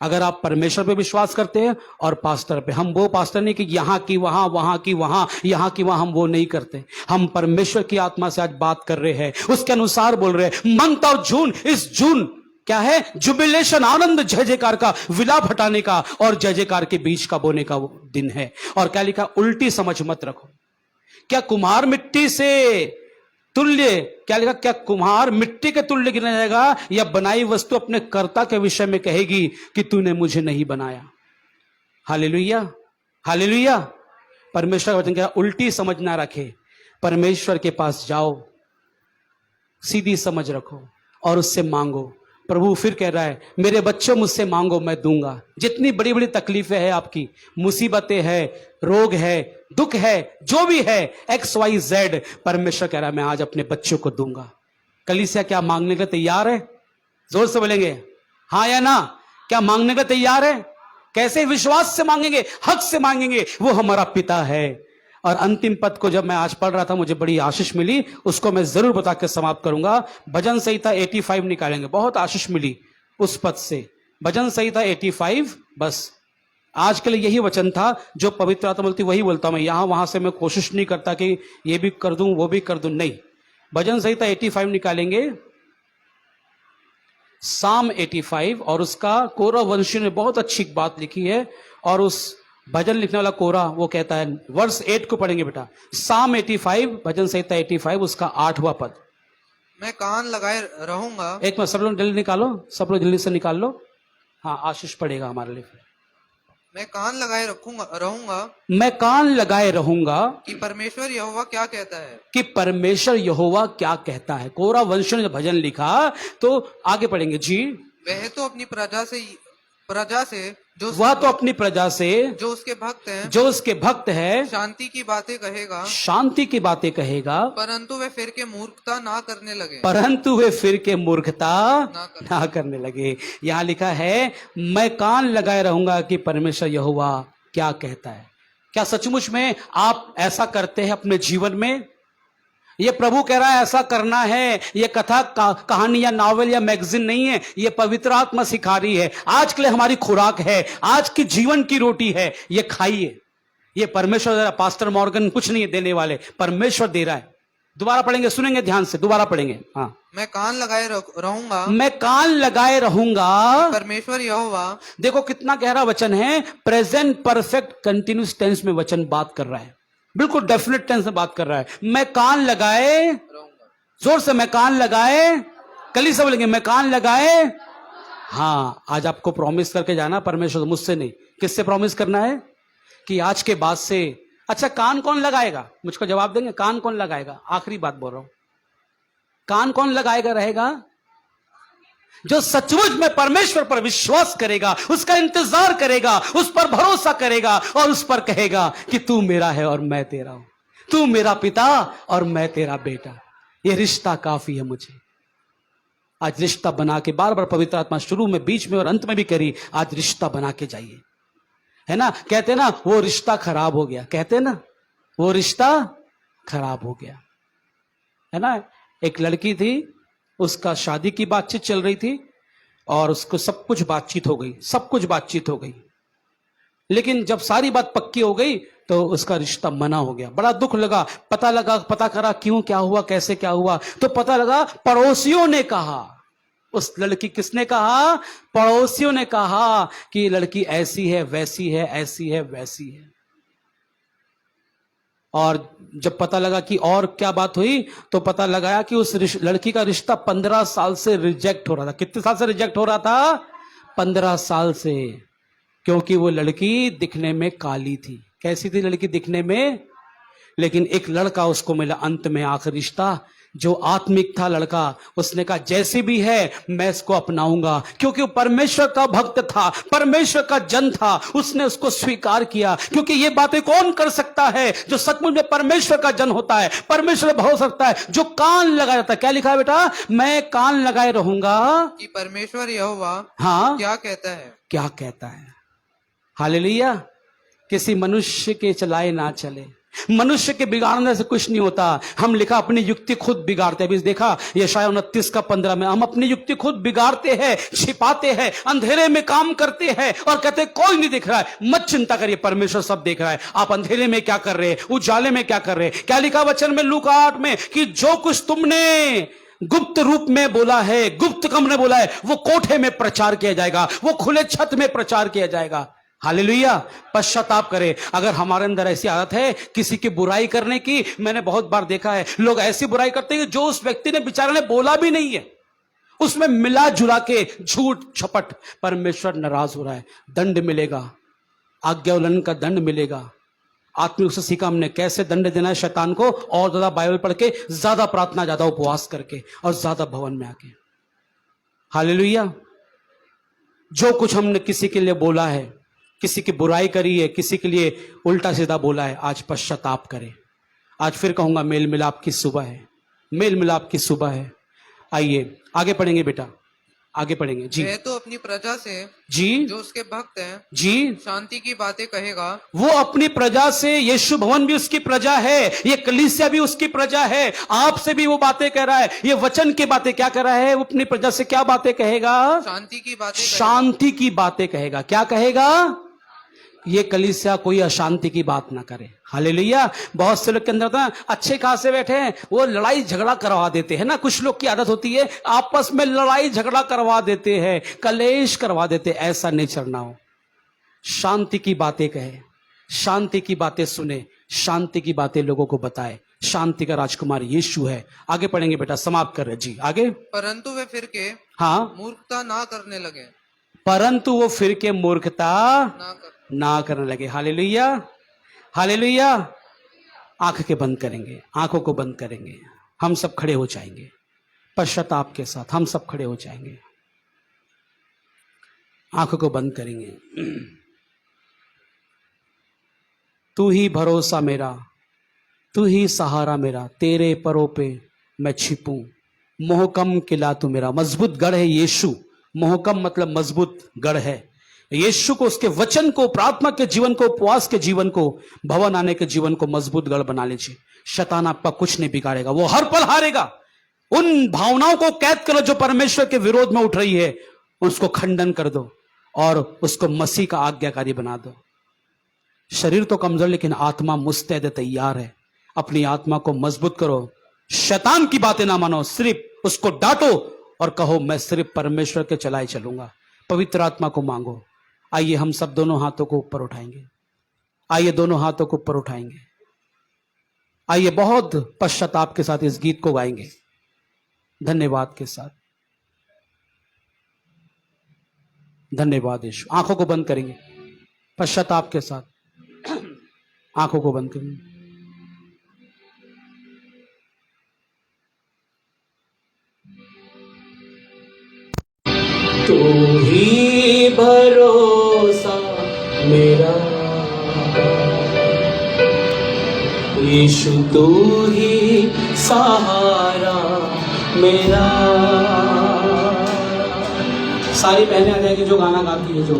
अगर आप परमेश्वर पे विश्वास करते हैं और पास्टर पे। हम वो पास्टर नहीं कि यहाँ की वहां, वहां की वहां, यहाँ की वहां, हम वो नहीं करते। हम परमेश्वर की आत्मा से आज बात कर रहे हैं, उसके अनुसार बोल रहे हैं। मंथ और जून, इस जून क्या है? जुबिलेशन, आनंद, जय जयकार का, विलाप हटाने का और जय जयकार के बीच का बोने का वो दिन है। और क्या लिखा? उल्टी समझ मत रखो। क्या कुम्हार मिट्टी से तुल्य, क्या लिखा? क्या कुम्हार मिट्टी के तुल्य गिना जाएगा, या बनाई वस्तु अपने कर्ता के विषय में कहेगी कि तूने मुझे नहीं बनाया? Hallelujah, hallelujah. परमेश्वर का वचन कह, उल्टी समझ ना रखे, परमेश्वर के पास जाओ, सीधी समझ रखो और उससे मांगो। प्रभु फिर कह रहा है, मेरे बच्चों मुझसे मांगो मैं दूंगा। जितनी बड़ी बड़ी तकलीफें हैं आपकी, मुसीबतें हैं, रोग है, दुख है, जो भी है, XYZ, परमेश्वर कह रहा है मैं आज अपने बच्चों को दूंगा। कलीसिया क्या मांगने के तैयार है? जोर से बोलेंगे हाँ या ना? क्या मांगने का तैयार है? कैसे? विश्वास से मांगेंगे, हक से मांगेंगे, वो हमारा पिता है। और अंतिम पद को जब मैं आज पढ़ रहा था मुझे बड़ी आशीष मिली, उसको मैं जरूर बता के समाप्त करूंगा। भजन संहिता 85 निकालेंगे, बहुत आशीष मिली उस पद से। भजन संहिता 85, बस आज के लिए यही वचन था जो पवित्र आत्मा बोलती वही बोलता मैं। यहां वहां से मैं कोशिश नहीं करता कि ये भी कर दूं वो भी कर दूं, नहीं। भजन संहिता 85 निकालेंगे, साम 85, और उसका कोरा वंशी ने बहुत अच्छी बात लिखी है। और उस भजन लिखने वाला कोरा वो कहता है, वर्ष 8 को पढ़ेंगे बेटा, साम 85, भजन संहिता 85, उसका 8वां पद। मैं कान लगाए रहूंगा। एक मिनट, सब लोग जल्दी निकालो, सब लोग जल्दी से निकाल लो। हाँ, आशीष पड़ेगा हमारे लिए। मैं कान लगाए रहूंगा मैं कान लगाए रहूंगा कि परमेश्वर यहोवा क्या कहता है। कि परमेश्वर यहोवा क्या कहता है। कोरा वंश ने भजन लिखा, तो आगे पढ़ेंगे जी। वह तो अपनी प्रजा से वह तो अपनी प्रजा से जो उसके भक्त हैं, जो उसके भक्त है, शांति की बातें कहेगा, शांति की बातें कहेगा, परंतु वे फिर के मूर्खता ना करने लगे। परंतु वे फिर के मूर्खता ना ना करने लगे। यहां लिखा है, मैं कान लगाए रहूंगा कि परमेश्वर यहोवा क्या कहता है। क्या सचमुच में आप ऐसा करते हैं अपने जीवन में? ये प्रभु कह रहा है ऐसा करना है। ये कथा कहानी या नॉवेल या मैगजीन नहीं है, ये पवित्र आत्मा सिखा रही है। आज के लिए हमारी खुराक है, आज की जीवन की रोटी है, ये खाइए। ये परमेश्वर दे रहा, पास्टर मॉर्गन कुछ नहीं है देने वाले, परमेश्वर दे रहा है। दोबारा पढ़ेंगे, सुनेंगे ध्यान से, दोबारा पढ़ेंगे। हाँ, मैं कान लगाए रहूंगा, मैं कान लगाए रहूंगा। परमेश्वर यहोवा। देखो कितना गहरा वचन है। प्रेजेंट परफेक्ट कंटिन्यूस टेंस में वचन बात कर रहा है, बिल्कुल डेफिनेट टेंस में बात कर रहा है। मैं कान लगाए, जोर से, मैं कान लगाए, कली से बोलेंगे मैं कान लगाए। हाँ, आज आपको प्रॉमिस करके जाना, परमेश्वर, मुझसे नहीं, किससे प्रॉमिस करना है कि आज के बाद से। अच्छा, कान कौन लगाएगा? मुझको जवाब देंगे, कान कौन लगाएगा? आखिरी बात बोल रहा हूं, कान कौन लगाएगा रहेगा? जो सचमुच में परमेश्वर पर विश्वास करेगा, उसका इंतजार करेगा, उस पर भरोसा करेगा और उस पर कहेगा कि तू मेरा है और मैं तेरा हूं, तू मेरा पिता और मैं तेरा बेटा। ये रिश्ता काफी है मुझे। आज रिश्ता बना के, बार बार पवित्र आत्मा शुरू में, बीच में और अंत में भी करी, आज रिश्ता बना के जाइए, है ना। कहते ना वो रिश्ता खराब हो गया, कहते ना वो रिश्ता खराब हो गया, है ना। एक लड़की थी, उसका शादी की बातचीत चल रही थी और उसको सब कुछ बातचीत हो गई, सब कुछ बातचीत हो गई, लेकिन जब सारी बात पक्की हो गई तो उसका रिश्ता मना हो गया। बड़ा दुख लगा, पता करा क्यों, क्या हुआ, कैसे क्या हुआ, तो पता लगा पड़ोसियों ने कहा, उस लड़की, किसने कहा? पड़ोसियों ने कहा कि ये लड़की ऐसी है, वैसी है, ऐसी है, वैसी है। और जब पता लगा कि और क्या बात हुई, तो पता लगाया कि उस लड़की का रिश्ता 15 साल से रिजेक्ट हो रहा था। कितने साल से रिजेक्ट हो रहा था? 15 साल से। क्योंकि वो लड़की दिखने में काली थी। कैसी थी लड़की दिखने में? लेकिन एक लड़का उसको मिला अंत में, आखिर रिश्ता जो आत्मिक था लड़का, उसने कहा जैसी भी है मैं इसको अपनाऊंगा, क्योंकि वो परमेश्वर का भक्त था, परमेश्वर का जन था, उसने उसको स्वीकार किया। क्योंकि ये बातें कौन कर सकता है? जो सचमुच में परमेश्वर का जन होता है, परमेश्वर पर भरोसा रखता है, जो कान लगाया जाता है। क्या लिखा है बेटा? मैं कान लगाए रहूंगा कि परमेश्वर यहोवा हाँ क्या कहता है, क्या कहता है। हालेलुया। किसी मनुष्य के चलाए ना चले, मनुष्य के बिगाड़ने से कुछ नहीं होता। हम लिखा अपनी युक्ति खुद बिगाड़ते हैं। अभी देखा यशायाह 29 का 15 में, हम अपनी युक्ति खुद बिगाड़ते हैं, छिपाते हैं, अंधेरे में काम करते हैं और कहते हैं कोई नहीं दिख रहा है। मत चिंता करिए, परमेश्वर सब देख रहा है। आप अंधेरे में क्या कर रहे हैं, उजाले में क्या कर रहे हैं। क्या लिखा वचन में लूका 8 में कि जो कुछ तुमने गुप्त रूप में बोला है, गुप्त कमरे बोला है, वो कोठे में प्रचार किया जाएगा, वो खुले छत में प्रचार किया जाएगा। हालेलुया। पश्चाताप करें। अगर हमारे अंदर ऐसी आदत है किसी की बुराई करने की, मैंने बहुत बार देखा है लोग ऐसी बुराई करते हैं जो उस व्यक्ति ने बेचारे ने बोला भी नहीं है, उसमें मिला जुला के झूठ छपट। परमेश्वर नाराज हो रहा है, दंड मिलेगा, आज्ञा उल्लंघन का दंड मिलेगा। आत्मिक रूप से सीखा हमने कैसे दंड देना है शैतान को, और ज्यादा बाइबल पढ़ के, ज्यादा प्रार्थना, ज्यादा उपवास करके, और ज्यादा भवन में आके। हालेलुया। जो कुछ हमने किसी के लिए बोला है, किसी की बुराई करी है, किसी के लिए उल्टा सीधा बोला है, आज पश्चाताप करें। आज फिर कहूंगा मेल मिलाप की सुबह है, मेल मिलाप की सुबह है। आइए आगे पढ़ेंगे बेटा, आगे पढ़ेंगे जी। वह तो अपनी प्रजा से जी जो उसके भक्त हैं जी शांति की बातें कहेगा। वो अपनी प्रजा से, यीशु भवन भी उसकी प्रजा है, ये कलीसिया भी उसकी प्रजा है, आपसे भी वो बातें कह रहा है, ये वचन की बातें क्या कर रहा है, वो अपनी प्रजा से क्या बातें कहेगा? शांति की बातें शांति की बातें कहेगा। क्या कहेगा? ये कलीसिया कोई अशांति की बात ना करे। हालेलुया। बहुत से लोग के अंदर ना अच्छे खासे बैठे हैं, वो लड़ाई झगड़ा करवा देते हैं ना। कुछ लोग की आदत होती है आपस में लड़ाई झगड़ा करवा देते हैं, कलेश करवा देते हैं। ऐसा नहीं चलना हो। शांति की बातें कहे, शांति की बातें सुने, शांति की बातें लोगों को बताए। शांति का राजकुमार यीशु है। आगे पढ़ेंगे बेटा, समाप्त कर रहे जी, आगे। परंतु वे फिर के हाँ, मूर्खता ना करने लगे, परंतु वो फिर के मूर्खता ना करने लगे। Hallelujah, hallelujah. आंख के बंद करेंगे, आंखों को बंद करेंगे, हम सब खड़े हो जाएंगे पश्चाताप के साथ। हम सब खड़े हो जाएंगे, आंखों को बंद करेंगे। तू ही भरोसा मेरा, तू ही सहारा मेरा, तेरे परों पे मैं छिपूं। मोहकम किला तू मेरा। मजबूत गढ़ है यीशु। मोहकम मतलब मजबूत गढ़ है। यीशु को, उसके वचन को, प्रार्थना के जीवन को, उपवास के जीवन को, भवन आने के जीवन को मजबूत गढ़ बना लीजिए। शैतान आपका कुछ नहीं बिगाड़ेगा, वो हर पल हारेगा। उन भावनाओं को कैद करो जो परमेश्वर के विरोध में उठ रही है, उसको खंडन कर दो और उसको मसीह का आज्ञाकारी बना दो। शरीर तो कमजोर, लेकिन आत्मा मुस्तैद तैयार है। अपनी आत्मा को मजबूत करो। शैतान की बातें ना मानो, सिर्फ उसको डांटो और कहो मैं सिर्फ परमेश्वर के चलाए चलूंगा। पवित्र आत्मा को मांगो। आइए हम सब दोनों हाथों को ऊपर उठाएंगे। आइए दोनों हाथों को ऊपर उठाएंगे। आइए बहुत पश्चाताप के साथ इस गीत को गाएंगे, धन्यवाद के साथ। धन्यवाद यीशु। आंखों को बंद करेंगे पश्चाताप के साथ। आंखों को बंद करेंगे। तू ही भरोसा मेरा यीशु, तू ही सहारा मेरा। सारी बहनें आ जाएगी जो गाना गाती है, जो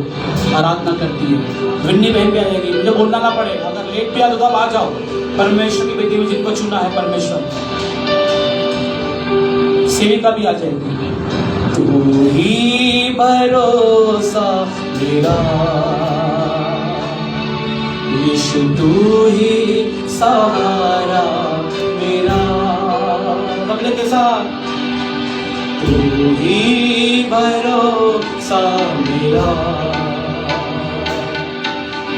आराधना करती है। विन्नी बहन भी आ जाएगी, मुझे बोलना ना पड़े। अगर लेट भी आ तो आ जाओ। परमेश्वर की बेटी में जिनको चुना है परमेश्वर, सेविका भी आ जाएगी। तू ही भरोसा मेरा यीशु, तू ही सहारा मेरा। कमले के साथ, तू ही भरोसा मेरा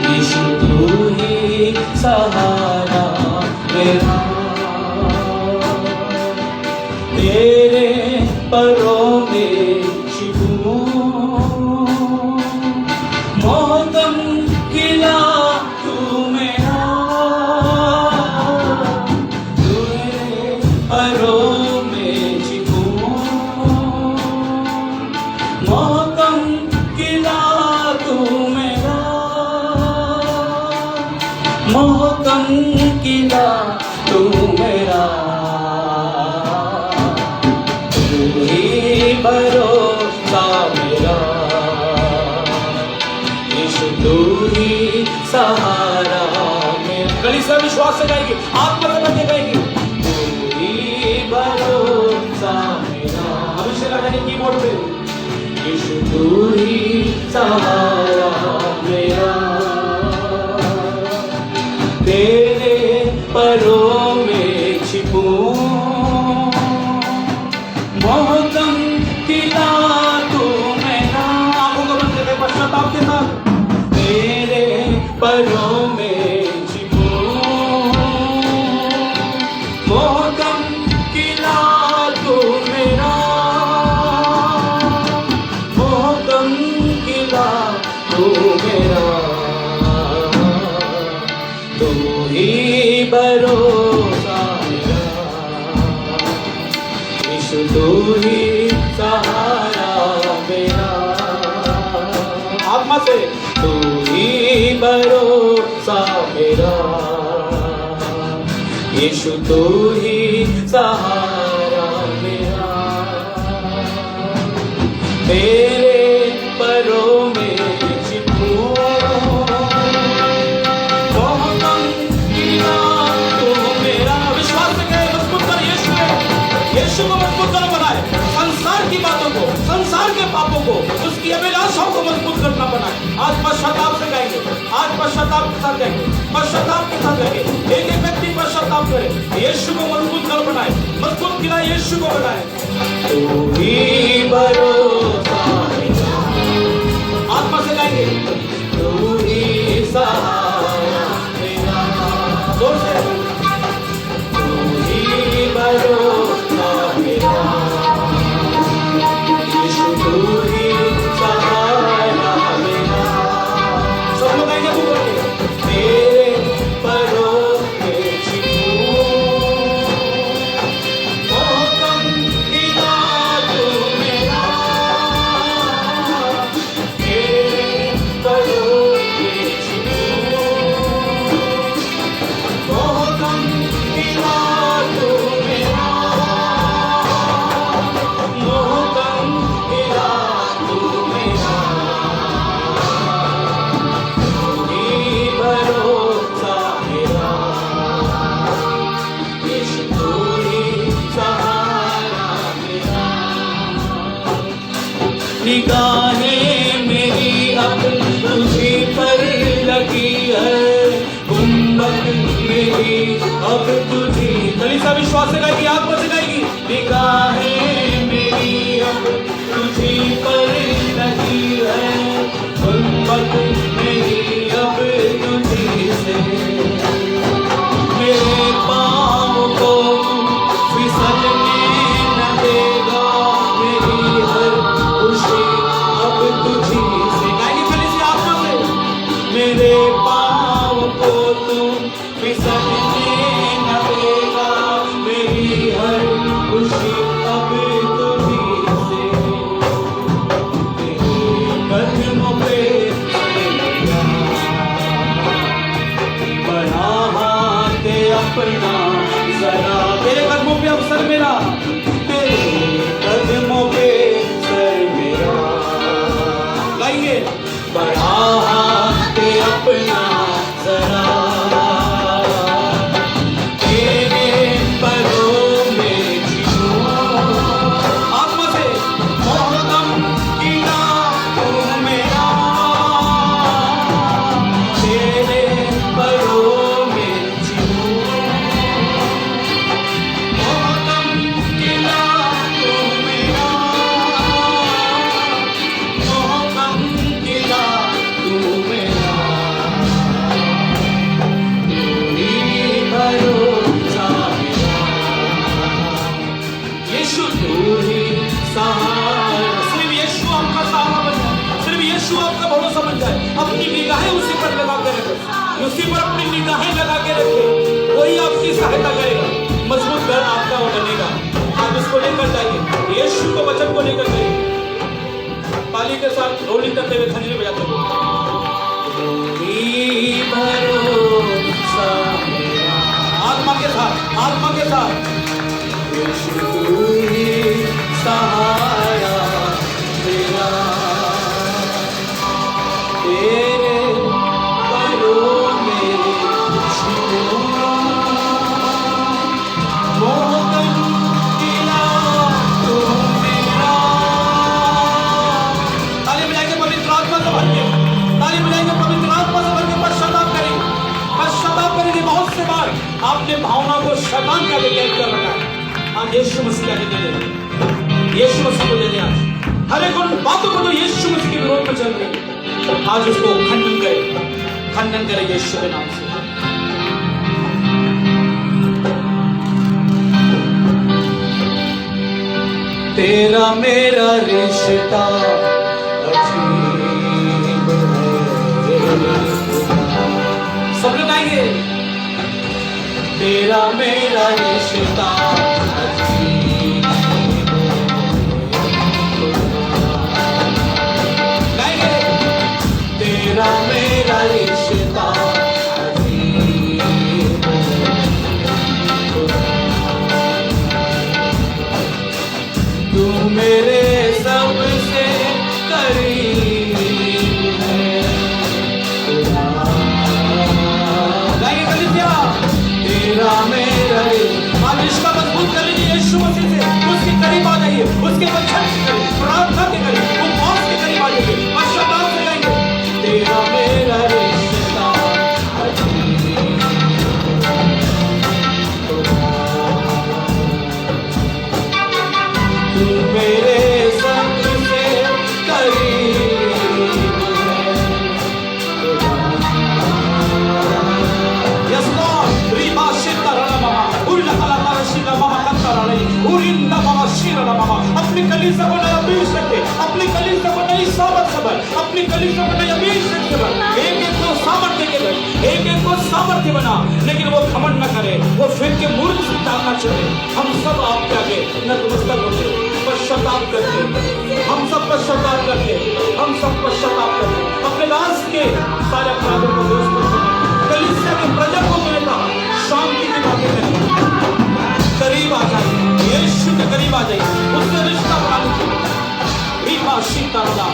यीशु, तू ही सहारा मेरा। तेरे परों में छिपूं, मोहकम किला तू मेरा। तेरे परों में छिपूं, मोहकम किला तू मेरा। मोहकम किला तू मेरा। भरोसा मेरा यीशु, तू ही सहारा मेरा। कलीसिया विश्वास से गाएगी, आत्मा से बन गाएगी। तू ही भरोसा मेरा। अभिषेक लगाने कीबोर्ड पे, यीशु तू ही सहारा मेरा। तेरे परों में छिपूं, तू ही भरोसा मेरा, यीशु तू ही सहारा मेरा। आत्मा से तू ही भरोसा मेरा, यीशु तू ही सहारा मेरा। तेरे परों में छिपो, बहुत गिरा तू मेरा। विश्वास से कहे, मजबूत कर यीशु में, यीशु को मजबूत कर बनाए। संसार की बातों को, संसार के पापों को, उसकी अभिलाषाओं को मजबूत करना बनाए। आज पश्चाताप से गाएंगे, आज पश्चाताप के साथ गाएंगे, पश्चाताप के साथ गाएंगे। एक एक व्यक्ति पश्चाताप करे, यीशु को मजबूत कर बनाए, मजबूत गिरा यीशु को बनाए। तू ही भरोसा मेरा, आत्मा से गाएंगे, तू ही सहारा मेरा। जोर से, तू ही भरोसा मेरा, यीशु तू ही सहारा मेरा। सब लोग गाएंगे, तू बोलेंगे, तेरे परों में छिपो, बहुत गिरा तू मेरा। तेरे परों में छिपो, बहुत गिरा तू मेरा, बहुत गिरा तू मेरा। तू ही भरोसा मेरा, यीशु तू ही सहारा मेरा। निगाहें मेरी अब तुझी पर लगी है, गुम्बद मेरी अब तुझी। कलीसिया विश्वास से गाएगी, आत्मा से गाएगी। निगाहें मेरी अब तुझी पर लगी है, गुम्बद मेरी अब तुझी से। मेरे पाँव को फिसलने न देगा, मेरी हर खुशी अब तुझी से। गाएंगे कलीसिया आत्मा से। मेरे पाँव को तुम फिसलने न देगा, मेरी हर खुशी अब तुझी से। तेरे कदमों पे मेरा बढ़ा हाथ अपना जरा। तेरे कदमों पे अब सर मेरा, तेरे कदमों पे सर मेरा। गाइए, बढ़ा हाथ अपना जरा, तेरे परों में छिपो। आत्मा से, मोहतम गिरा तू मेरा, तेरे परों में छिपो, मोहतम गिरा तू मेरा, मोहतम गिरा तू मेरा। तू ही भरोसा मेरा, यीशु तू ही सहारा। सिर्फ यीशु आपका सहारा बन जाए, सिर्फ यीशु आपका भरोसा बन जाए। अपनी निगाहें उसी पर लगा के रखें, उसी पर अपनी निगाहें लगा के रखें, वही आपकी सहायता करेगा। मजबूत घर आपका वो बनेगा। आप इसको लेकर जाइए, यीशु को वचन को लेकर जाइए। ताली के साथ रोलिंग करते हुए खंजरी बजाते हुए, तू ही भरोसा मेरा। आत्मा के साथ, आत्मा के साथ, यीशु तू ही सहारा मेरा। तेरे परों में छिपो, मोहतम गिरा तू मेरा। ताली बजाएंगे पवित्र आत्मा से भर के, ताली बजाएंगे पवित्र आत्मा से भर के। पश्चाताप करेंगे, पश्चाताप करेंगे। बहुत से बार आपने भावना को शैतान का विकल्प कर रखा है। आज यीशु मसीह का दे दे, यीशु मसीह को दे दे। आज हर एक उन बातों को जो यीशु मसीह के विरोध में चल रही है, आज उसको खंडन करे, खंडन करे यीशु के नाम से। तेरा मेरा रिश्ता अजीब है। सब लोग आएंगे। तेरा मेरा रिश्ता अजीब गाएंगे। तेरा मेरा रिश्ता अजीब तू मेरे सबसे करीब है। गाइए कलीसिया, तेरा मेरा आप रिश्ता मजबूत कर लीजिए यीशु मसीह से, उसके करीब आ जाइए, उसके वचन के करीब, प्रार्थना के करीब, उपवास के करीब आ जाइए, पश्चाताप से गाएंगे। तेरा मेरा रिश्ता तू मेरे सबसे करीब है। Yes Lord, Riba Shita Rama, Ulla Kala Shita Mama Kantarale, Urinda Mama Shira Mama, अपनी कलीसिया को नया अभिषेक दे, अपनी कलीसिया को नई सामर्थ से भर, अपनी कलीसिया को नया अभिषेक से भर, एक एक को सामर्थ्य के भर, एक एक को सामर्थ्य बना, लेकिन वो घमंड न करे, वो फिर के मूर्ख से डालना चाहे। हम सब आपके आगे नतमस्तक होते, पश्चाताप करते, हम सब पश्चाताप करते, हम सब पश्चाताप करते, अपने दास के सारे अपराधों को दोष करते, कलीसिया के प्रजा को मैंने कहा शांति की बातें करें, करीब आ जाइए, यीशु के करीब आ जाइए, उससे रिश्ता बना लीजिए। रीमा सीता रहा,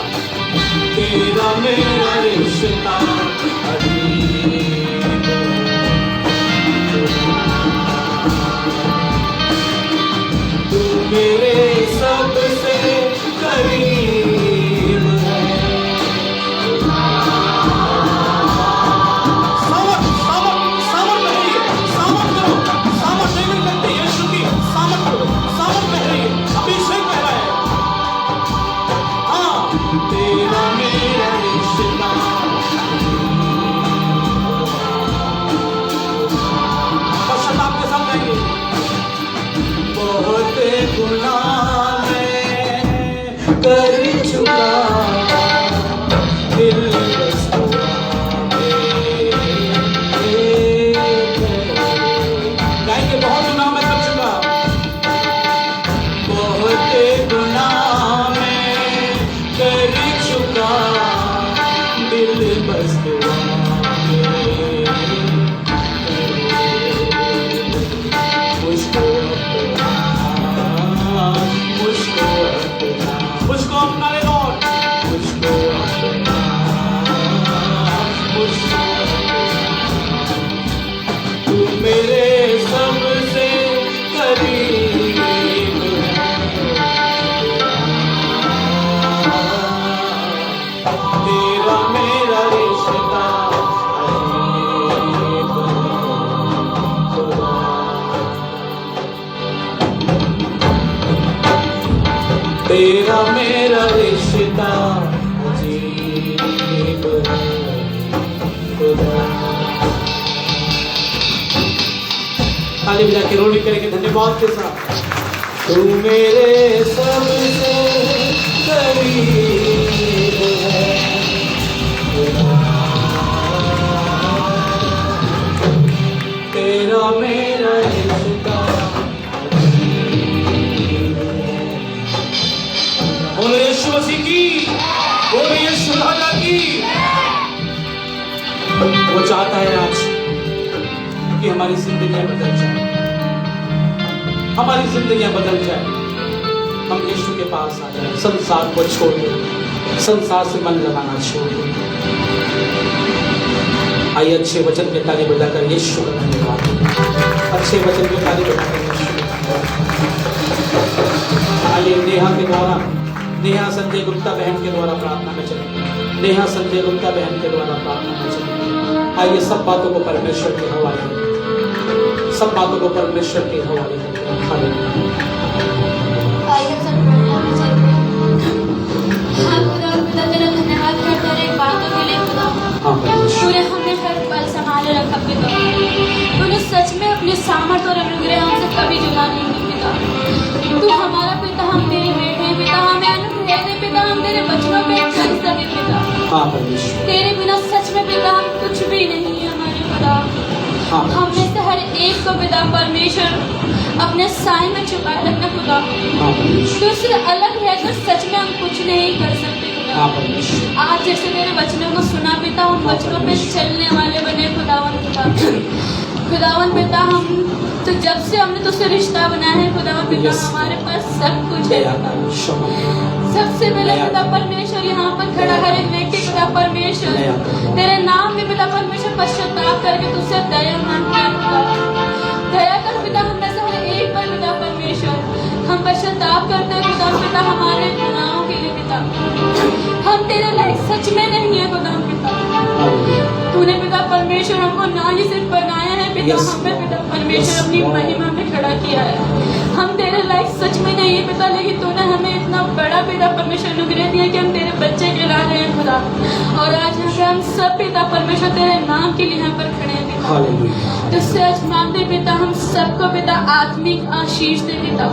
तेरा मेरा रिश्ता अजीब तू मेरे सबसे करीब है। सामर्थ रहिए, सामर्थ करो, सामर्थ नहीं मिल सकती यीशु की, सामर्थ करो, सामर्थ में रहिए, अभिषेक में रहे। हाँ, तेरा मेरा रिश्ता पश्चाताप के साथ रहेंगे। बहुत गुनाह मैं कर चुका, दिल बस हुआ गाएंगे। बहुत गुनाह मैं कर चुका, बहुत गुनाह मैं कर चुका, दिल बस हुआ मुझको अपना ले लॉर्ड, मुझको अपना, मुझको तू मेरे सबसे करीब है। तेरा मेरा रिश्ता अजीब है। तेरा मेरा रिश्ता अजीब है खुदा। ताली बजा के रोड़ी करेंगे धन्यवाद के साथ। तू मेरे सबसे करीब है खुदा। तेरा मेरा रिश्ता बोलो यीशु मसीह की, बोलो यीशु राजा की। वो चाहता है आज कि हमारी जिंदगियां बदल जाए, हमारी जिंदगियां बदल जाए, हम यीशु के पास आ जाए, संसार को छोड़ दे, संसार से मन लगाना छोड़ दे। आइए अच्छे वचन के ताली बजाकर यीशु का धन्यवाद, अच्छे वचन के ताली बजाकर यीशु। आइए नेहा के द्वारा, नेहा संजय गुप्ता बहन के द्वारा प्रार्थना में चलेंगे, नेहा संजय गुप्ता बहन के द्वारा प्रार्थना में चलेंगे। आइए सब बातों को परमेश्वर के हवाले, सब बातों को परमेश्वर के हवाले करते हैं। आइए सब प्रार्थना में चलते हैं। हाँ खुदा, खुदा तेरा धन्यवाद करते हैं बातों के लिए खुदा। तूने हमें हर पल संभाले रखा पिता, तूने सच में अपने सामर्थ्य और अनुग्रह हमसे कभी जुदा नहीं की पिता। तू हमारा पिता, हम तेरे बेटे हैं पिता, हमें अनुग्रह दे पिता, हम तेरे बचनों पे चल सके पिता। तेरे बिना सच में पिता हम कुछ भी नहीं है हमारे पिता। हम में से हर एक उसको पिता परमेश्वर अपने साए में छुपा रखना खुदा। हाँ परमेश्वर, तो उससे अलग रहकर सच में हम कुछ नहीं कर सकते खुदा। हाँ परमेश्वर, आज जैसे तेरे वचनों को सुना पिता, उन वचनों पे चलने वाले बने खुदावन पिता। खुदावन पिता, हम तो जब से हमने तुझसे रिश्ता बनाया है खुदावन पिता, Yes. हमारे पास सब कुछ है दया पिता। कर, क्षमा कर, सबसे पहले दया पिता कर। परमेश्वर यहाँ पर खड़ा हर एक व्यक्ति पिता परमेश्वर दया कर। तेरे नाम में पिता परमेश्वर पश्चाताप करके तुझसे दया मांगता है पिता। दया कर पिता, हम में से हर एक पर पिता परमेश्वर हम पश्चाताप करते हैं पिता हमारे गुनाहों के लिए पिता। हम तेरे लायक सच में नहीं है पिता। हालेलुया, तूने पिता परमेश्वर हमको ना ही सिर्फ बनाया है पिता, Yes. हमें पिता परमेश्वर Yes, अपनी Lord. महिमा में खड़ा किया है। हम तेरे लायक सच में नहीं है पिता, लेकिन तूने हमें इतना बड़ा पिता परमेश्वर अनुग्रह दिया कि हम तेरे बच्चे कहला रहे हैं खुदा। और आज यहाँ पे हम सब पिता परमेश्वर तेरे नाम के लिए यहाँ पर खड़े हैं पिता। हालेलुया, जिससे आज मांगते पिता, हम सबको पिता आत्मिक आशीष दे पिता।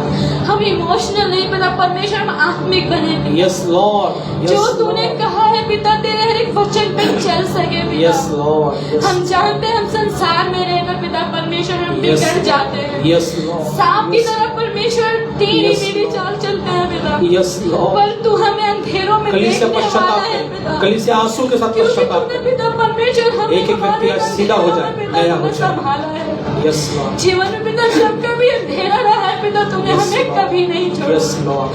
हम इमोशनल नहीं पिता परमेश्वर, हम आत्मिक बने पिता। यस लॉर्ड, जो तूने कहा है पिता, तेरे हर एक वचन पे चल सके पिता। यस लॉर्ड, हम जानते हैं हम संसार में रहकर पिता परमेश्वर हम Yes. बिगड़ जाते हैं। यस लॉर्ड, सांप की तरह परमेश्वर तेरी Yes, मेरी Lord. चाल चलते हैं पिता। यस लॉर्ड, पर तू हमें अंधेरों में कली से देखने वाला पश्चाताप है करें, पिता। कली से आंसू के साथ क्योंकि पश्चाताप तूने करें। पिता परमेश्वर हमें एक-एक व्यक्ति आज हमारे सीधा हो जाए, अंधेरों में नया हो पिता जाए। संभाला है। यस लॉर्ड, जीवन में पिता जब कभी अंधेरा रहा है पिता, तूने Yes, हमें Lord. कभी नहीं छोड़ा। यस लॉर्ड,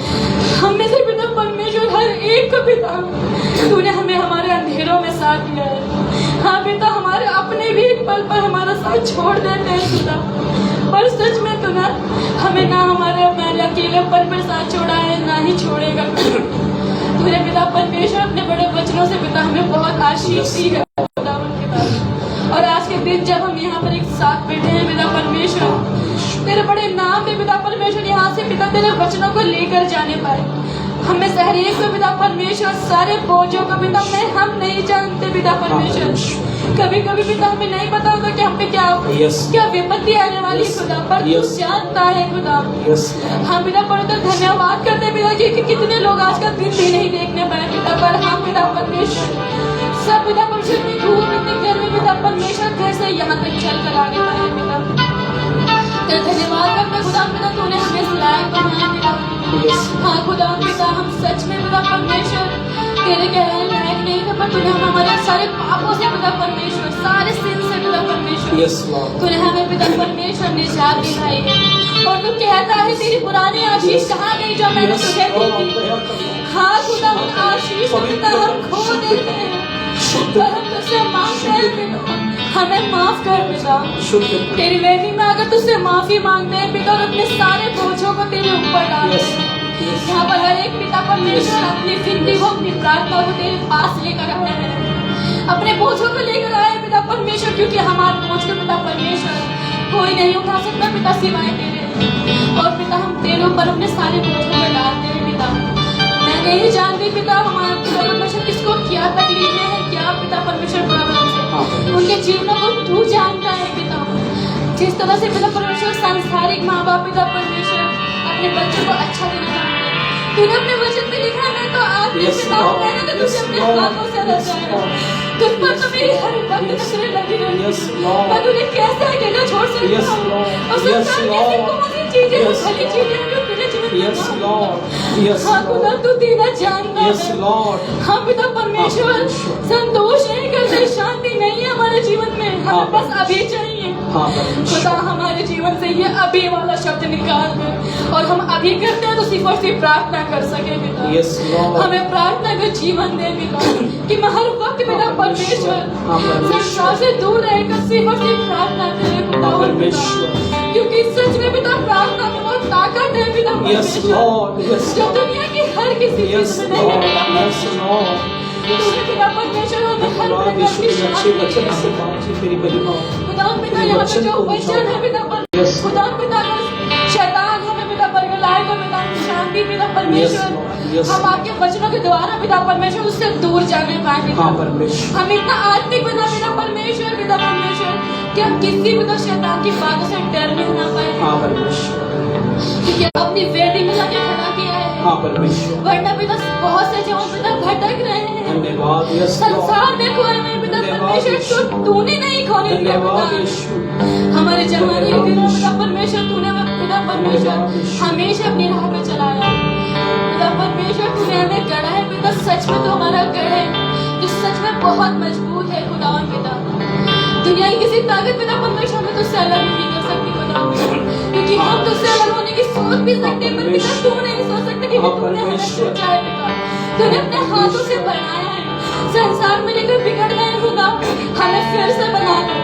हम में से पिता परमेश्वर हर एक को पिता तूने हमें हमारे अंधेरों में साथ दिया है। हाँ पिता, हमारे अपने भी एक पल पर हमारा साथ छोड़ देते हैं पिता, पर सच में तू ना हमें ना हमारे अकेलेपन में साथ छोड़ा है, ना ही छोड़ेगा। तूने पिता परमेश्वर अपने बड़े वचनों से पिता हमें बहुत आशीष दी है पिता। और आज के दिन जब हम यहाँ पर एक साथ बैठे हैं पिता परमेश्वर, तेरे बड़े नाम में पिता परमेश्वर यहाँ से पिता तेरे वचनों को लेकर जाने पाए। हमें हर एक को पिता परमेश्वर सारे बोझों को पिता में हम नहीं जानते पिता परमेश्वर। कभी कभी पिता हमें नहीं पता होता कि हम पे Yes. क्या विपत्ति आने वाली है खुदा, पर तू Yes. जानता है खुदा। यस हम पिता परमेश्वर धन्यवाद करते हैं पिता कि कितने लोग आज का दिन भी नहीं देखने पाए पिता, पर हम पिता परमेश्वर सब पिता परमेश्वर इतनी धूप इतने गर्मी पिता परमेश्वर घर से यहाँ तक चल कर आगे बढ़े पिता। तेरा धन्यवाद करते हैं खुदा पिता, तूने हमें इस लायक बनाया पिता। यस हाँ खुदा पिता, हम सच में पिता परमेश्वर तेरे कहने लायक नहीं थे, पर तूने हमारे सारे पापों से पिता परमेश्वर, सारे सिन से पिता परमेश्वर यस लॉर्ड, तूने हमें पिता परमेश्वर निजात दिलाई है। और तू कहता है तेरी पुरानी आशीष कहाँ गई जो मैंने तुझे दी थी। हाँ खुदा, उन आशीष को पिता हम खो देते हैं, पर हम तुझसे मांगते हैं पिता हमें माफ कर पिता। शुद्ध तेरी वेदी में अगर तुझसे माफी मांगते हैं पिता, और अपने सारे बोझों को तेरे ऊपर डाल यस यहाँ पर हर एक पिता परमेश्वर अपनी विनती को अपनी प्रार्थना को तेरे पास लेकर आया है, अपने बोझों को लेकर आए पिता परमेश्वर, क्योंकि हमारे बोझ को पिता परमेश्वर कोई नहीं उठा सकता पिता सिवाय तेरे। और पिता हम तेरे ऊपर अपने सारे बोझों को डालते हैं पिता। मैं नहीं जानती पिता हमारे पिता परमेश्वर किसको क्या तकलीफें हैं, क्या पिता परमेश्वर प्रॉब्लम है, उनके जीवनों को तू जानता है पिता। जिस तरह से पिता परमेश्वर सांसारिक माँ बाप पिता परमेश्वर अपने बच्चों को अच्छा देना चाहते हैं, तूने अपने वचन में लिखा, मैं तो आत्मिक Yes, पिता हूँ, Lord. मैंने तो तुझे Yes, अपने Lord. हाथों से रचा है। तुझ पर तो मेरी हर वक्त Yes. नजरें लगी रहती Yes, हैं। Lord. मैं तुझे कैसे अकेला छोड़ सकता Yes, हूँ? Lord. और Yes, संसार में ऐसी Lord. कौन सी चीजें हैं, Yes, भली Lord. चीजें हैं जो तेरे जीवन में यस ना हो? लॉर्ड, यस हाँ खुदा, तू तेरा जानता यस है। लॉर्ड, हाँ पिता परमेश्वर, परमेश्वर। संतोष नहीं करते, शांति नहीं है हमारे जीवन में, हाँ, हमें बस परमेश्वर। अभी चाहिए। हाँ खुदा हमारे जीवन से ये अभी वाला शब्द निकाल दे, और हम अभी करते हैं तो सिर्फ और सिर्फ प्रार्थना कर सके पिता। यस लॉर्ड, हमें प्रार्थना का जीवन दे पिता, कि मैं हर वक्त पिता हाँ, परमेश्वर परमेश्वर। संसार से दूर रहकर सिर्फ और सिर्फ प्रार्थना करे पिता। हाँ, और पिता, परमेश्वर। क्योंकि सच में पिता प्रार्थना में बहुत ताकत है पिता यस परमेश्वर, लॉर्ड, यस जो दुनिया की हर किसी यस चीज में नहीं है लॉर्ड, पिता। Yes Lord. तूने पिता परमेश्वर हमें हर धन्यवाद प्रकार यीशु की के अच्छे शांति वचन दी से है। बातचीत तेरी महिमा हो। खुदा पिता, यहाँ पे जो वचन है पिता Yes. परमेश्वर, खुदा पिता शैतान हमें पिता परमेश्वर लाएगा पिता शांति पिता Yes, परमेश्वर, Lord. Yes. हम आपके वचनों के द्वारा पिता परमेश्वर उससे दूर जाने पाएंगे। हाँ परमेश्वर, हम इतना आत्मिक बना पिता परमेश्वर कि हम किसी पिता शैतान की बातों से डरने ना पाए, हाँ परमेश्वर, क्योंकि अपनी वेदी में जाके खड़ा किया है। हाँ परमेश्वर। वरना पिता बहुत से जवान पिता भटक रहे हैं, धन्यवाद यस लॉर्ड, संसार में खोए हुए पिता धन्यवाद परमेश्वर, यीशु। तो तूने नहीं खोने दिया धन्यवाद पिता। यीशु। हमारे जमाने के दिनों में परमेश्वर तूने पिता परमेश्वर हमेशा अपनी राह पे चलाया। पिता परमेश्वर तूने हमें गढ़ा है पिता, सच में तो हमारा गढ़ है जो सच में बहुत मजबूत है खुदा पिता। दुनिया की किसी ताकत पिता परमेश्वर हमें तुझसे अलग नहीं कर सकती खुदा, क्योंकि हम तुझसे अलग होने की सोच भी सकते पर पिता तू नहीं सोच सकते कि तूने हमें सोचा है पिता। तूने अपने हाथों से बनाया है, संसार में लेकर बिगड़ गए खुदा, हमें फिर से बना दे,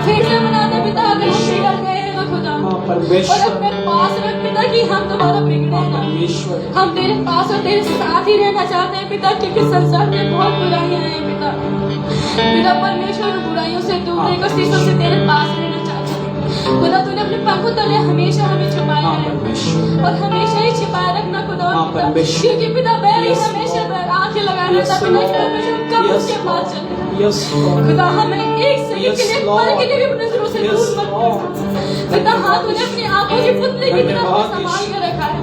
फिर से बना दे पिता। अगर हम बिगड़ गए हैं तो खुदा और अपने पास रख पिता कि हम तुम्हारा बिगड़े ना, हम तेरे पास और तेरे साथ ही रहना चाहते हैं पिता, क्योंकि संसार में बहुत बुराइयां हैं पिता। पिता परमेश्वर बुराइयों से दूर रहकर शीशों से तेरे पास रहना चाहते हैं खुदा। तूने अपने पंखों तले हमेशा हमें छुपाया है और हमेशा ही छिपाए रखना खुदा पिता, क्योंकि पिता बैरी हमेशा आंखें लगाए रहता पिता कि परमेश्वर कब उसके पास चले पिता। हमें एक सेकंड के लिए पल के लिए भी अपनी नजरों से दूर मत कर पिता। हाँ तूने अपनी आंखों की पुतली की तरह संभाल कर रखा है,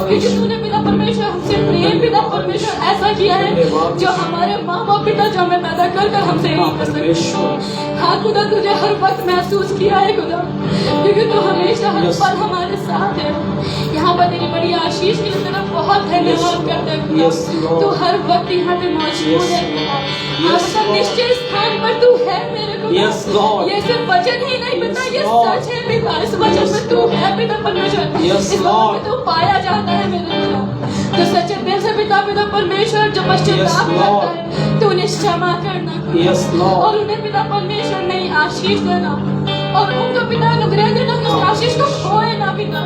क्योंकि तूने पिता परमेश्वर हमसे प्रेम पिता परमेश्वर ऐसा किया है जो हमारे माँ बाप पिता जो हमें पैदा कर हमसे नहीं कर सकते। हाँ खुदा तुझे हर वक्त महसूस किया है खुदा, क्योंकि तू हमेशा हर पल हमारे साथ है। यहाँ पर तेरी बड़ी आशीष के लिए तेरा बहुत धन्यवाद करते हैं खुदा। तू हर वक्त यहाँ पे मौजूद है खुदा, निश्चय स्थान पर तू है मेरे खुदा। ये सिर्फ वचन ही नहीं पिता, ये सच है पिता। इस वचन में तू है पिता परमेश्वर, इस वचन में तू पाया जाता है मेरे खुदा। तो सच्चे दिल से पिता पिता परमेश्वर जो पश्चाताप करता है तू उन्हें क्षमा करना खुदा, और उन्हें पिता परमेश्वर नई आशीष देना और उनको पिता अनुग्रह देना कि उस आशीष को खोए ना पिता,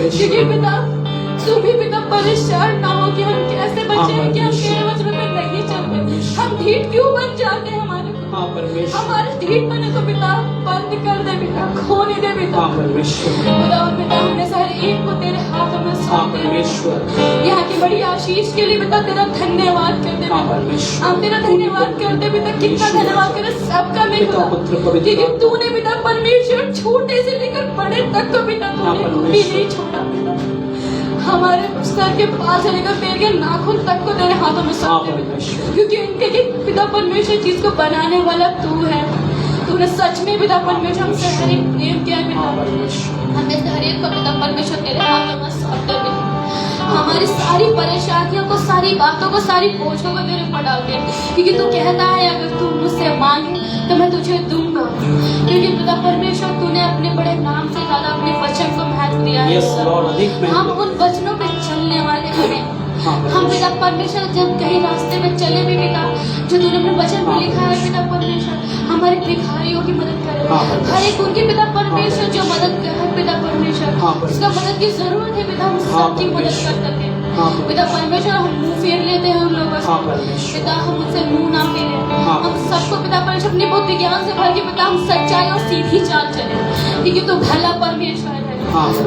क्योंकि पिता तू भी पिता परेशान ना हो कि हम कैसे बचे हैं कि हम तेरे वचनों में नहीं चलते। हम ढीठ क्यों बन जाते हैं हमारे ढीठ बने को पिता बंद कर दे पिता, खोने दे पिता खुदा। और पिता हमने सारे एक को तेरे हाथों में सौंपते हैं। यहाँ की बड़ी आशीष के लिए पिता तेरा धन्यवाद करते पिता, हम तेरा धन्यवाद करते पिता। कितना धन्यवाद करे सबका मैं खुदा, क्योंकि तूने पिता परमेश्वर छोटे से लेकर बड़े तक को पिता तूने भी नहीं छोड़ा पिता। हमारे सर के पास से लेकर पैर के नाखून तक को तेरे हाथों में सौंपते पिता, क्योंकि उनके पिता परमेश्वर चीज को बनाने वाला तू है। तूने सच में पिता परमेश्वर हमसे हर एक प्रेम किया पिता, हमें हर एक को पिता परमेश्वर तेरे हाथों में सौंपते पिता। हमारी सारी परेशानियों को, सारी बातों को, सारी बोझों को तेरे ऊपर डालते हैं, क्योंकि तू कहता है अगर तू मुझसे मांगे तो मैं तुझे दूंगा, क्योंकि पिता परमेश्वर तूने अपने बड़े नाम से ज्यादा अपने वचन को महत्व दिया है। हम उन वचनों पे चलने वाले हैं। हम पिता परमेश्वर जब कहीं रास्ते में चले भी पिता, जो तूने अपने वचन में लिखा है पिता परमेश्वर हमारे भिखारियों की मदद करे, हर एक उनकी पिता परमेश्वर जो मदद करे पिता परमेश्वर, उसका मदद की जरूरत है पिता, हम सबकी मदद कर सकते हैं पिता परमेश्वर। हम मुंह फेर लेते हैं हम लोगों से पिता, हम उनसे मुंह ना फेरे। हम सबको पिता परमेश्वर अपने बुद्धि ज्ञान से भर के पिता हम सच्चाई और सीधी चाल चले, क्योंकि तू भला परमेश्वर है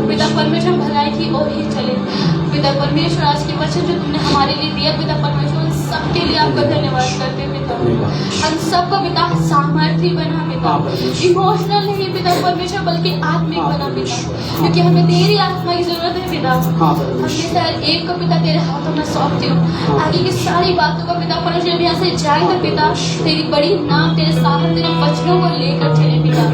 पिता परमेश्वर। भलाई की ओर ही चले पिता परमेश्वर। आज के वचन जो तुमने हमारे लिए दिया पिता परमेश्वर, उन सबके लिए आपका धन्यवाद करते हैं पिता। हम सबको पिता सामर्थ्य बना पिता, इमोशनल नहीं पिता परमेश्वर बल्कि आत्मिक बना पिता, क्योंकि हमें तेरी आत्मा की जरूरत है पिता। हमने सर एक को पिता तेरे हाथों में सौंपती हूँ, आगे की सारी बातों को पिता परमेश्वर यहाँ से जाएगा पिता, तेरी बड़ी नाम तेरे साथ तेरे वचनों को लेकर चले पिता,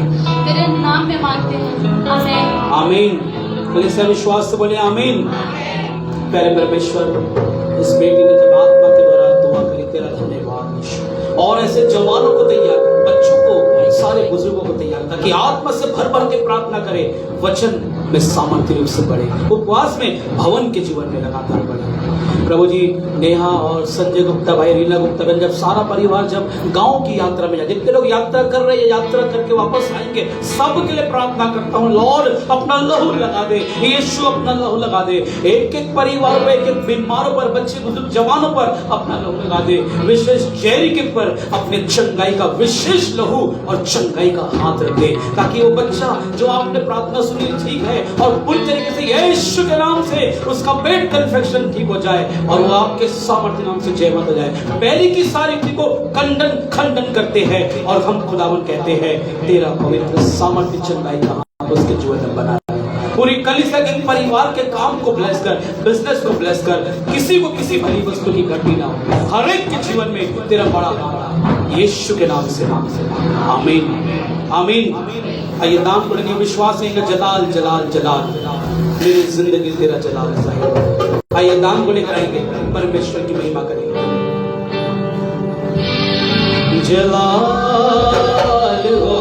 तेरे नाम में मांगते हैं आमीन आमीन। कलीसिया विश्वास से बोले आमीन। प्यारे परमेश्वर, इस बेटी ने जब आत्मा के द्वारा दुआ करी, तेरा धन्यवाद। और ऐसे जवानों को तैयार कर, बच्चों को, सारे बुजुर्गों को तैयार कर कि आत्मा से भर भर के प्रार्थना करे, वचन में सामर्थ्य रूप से बढ़े, उपवास में भवन के जीवन में लगातार बढ़े। प्रभु जी, नेहा और संजय गुप्ता, भाई रीना गुप्ता, जब सारा परिवार जब गांव की यात्रा में जाए, जितने लोग यात्रा कर रहे हैं, यात्रा करके वापस आएंगे, सब के लिए प्रार्थना करता हूँ लॉर्ड अपना लहू लगा दे, यीशु अपना लहू लगा दे, एक एक परिवार पर, एक एक बीमारों पर, बच्चे बुजुर्ग जवानों पर अपना लहू लगा दे, विशेष जेरी के पर अपने चंगाई का विशेष लहू और चंगाई का हाथ रख दे, ताकि वो बच्चा जो आपने प्रार्थना सुनी ठीक है और पूरी तरीके से यीशु के नाम से उसका पेट का इन्फेक्शन ठीक हो जाए और वो आपके सामर्थ्य नाम से जयमत हो जाए। पहले की सारी को खंडन करते हैं और हम खुदावन कहते हैं तेरा पवित्र सामर्थ्य चंगाई का हाथ उसके जीवन में बना है। पूरी कलीसिया के परिवार के काम को ब्लेस कर, बिजनेस को ब्लेस कर, किसी को किसी भली वस्तु की घटी ना हो, हर एक के जीवन में तेरा बड़ा हाथ यीशु के नाम से आमीन आमीन। आइए नाम पढ़ेंगे, विश्वास है कि जलाल जलाल जलाल, मेरी जिंदगी तेरा जलाल है। आइए नाम को लेकर आएंगे, परमेश्वर की महिमा करेंगे। जलाल हो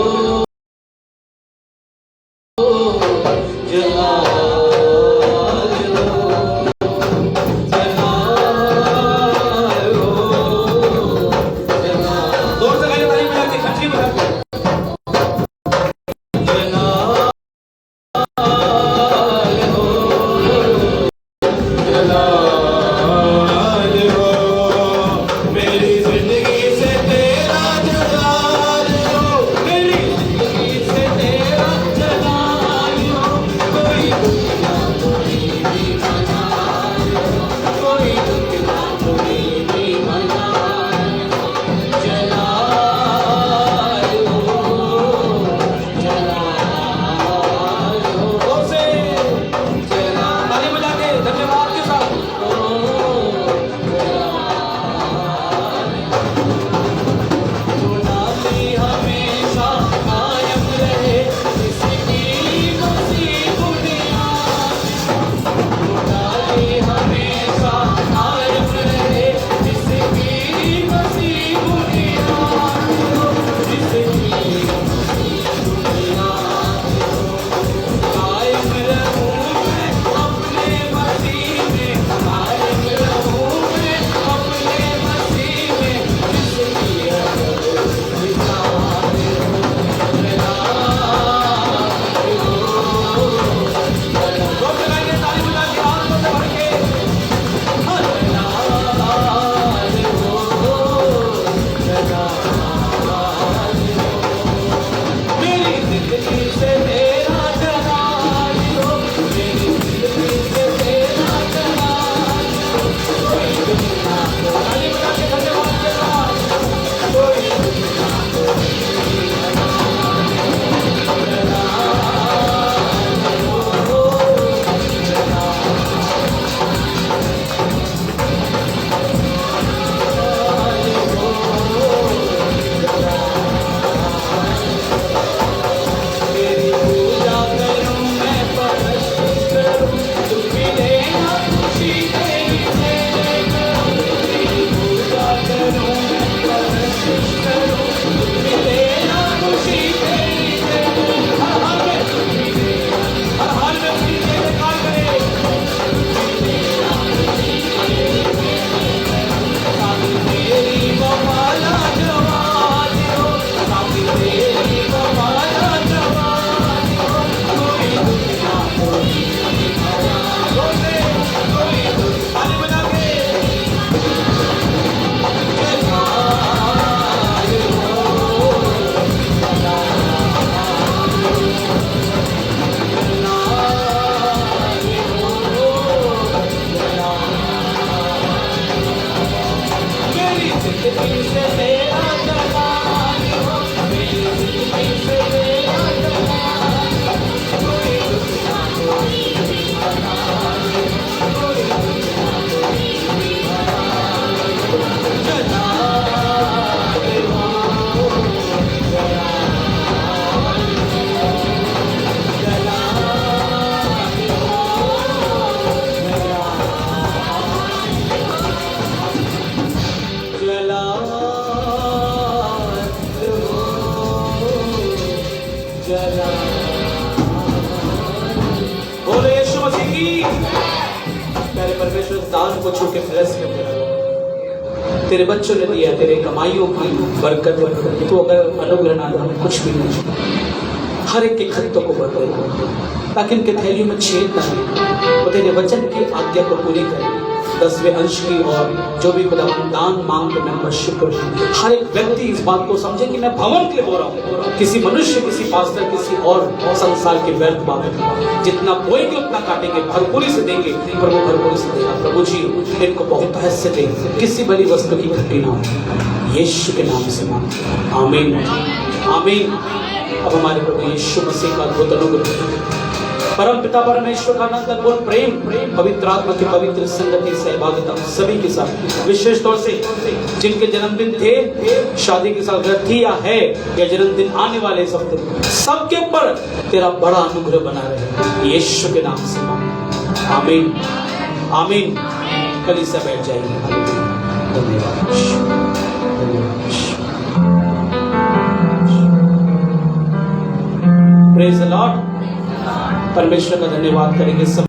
बोले यीशु मसीह की। प्यारे परमेश्वर, दान को छू के ब्लेस कर दे। तेरे बच्चों ने दिया, तेरे कमाइयों की बरकत है। तो अगर अनुग्रह ना हो, कुछ भी नहीं। हर एक के खत्तों को बदल, ताकि इनके थैलियों में छेद ना हो। वो तेरे वचन की आज्ञा को पूरी करे। 10वें अंश की और जो भी खुदा दान मांग के मैं शुक्र। हर एक व्यक्ति इस बात को समझे कि मैं भवन के लिए हो रहा हूँ, किसी मनुष्य, किसी पास्टर, किसी और संसार के व्यर्थ बातें। जितना बोएंगे उतना काटेंगे, भरपूरी से देंगे, प्रभु भरपूरी से देगा। प्रभु जी इनको बहुत हैसियत दे, किसी बड़ी वस्तु की घटी ना हो। यीशु के नाम से मांग, आमीन आमीन। अब हमारे प्रभु यीशु मसीह का अद्भुत अनुग्रह परम पिता परमेश्वर का अनंत प्रेम, पवित्र आत्मा की पवित्र संगति, सहभागिता सभी के साथ, विशेष तौर से जिनके जन्मदिन थे, शादी की सालगिरह थी या है, या जन्मदिन आने वाले इस हफ्ते, सबके ऊपर तेरा बड़ा अनुग्रह बना रहे, यीशु के नाम से आमीन आमीन। कलीसिया बैठ जाएगी। धन्यवाद। Praise the Lord. परमेश्वर का धन्यवाद करेंगे सब।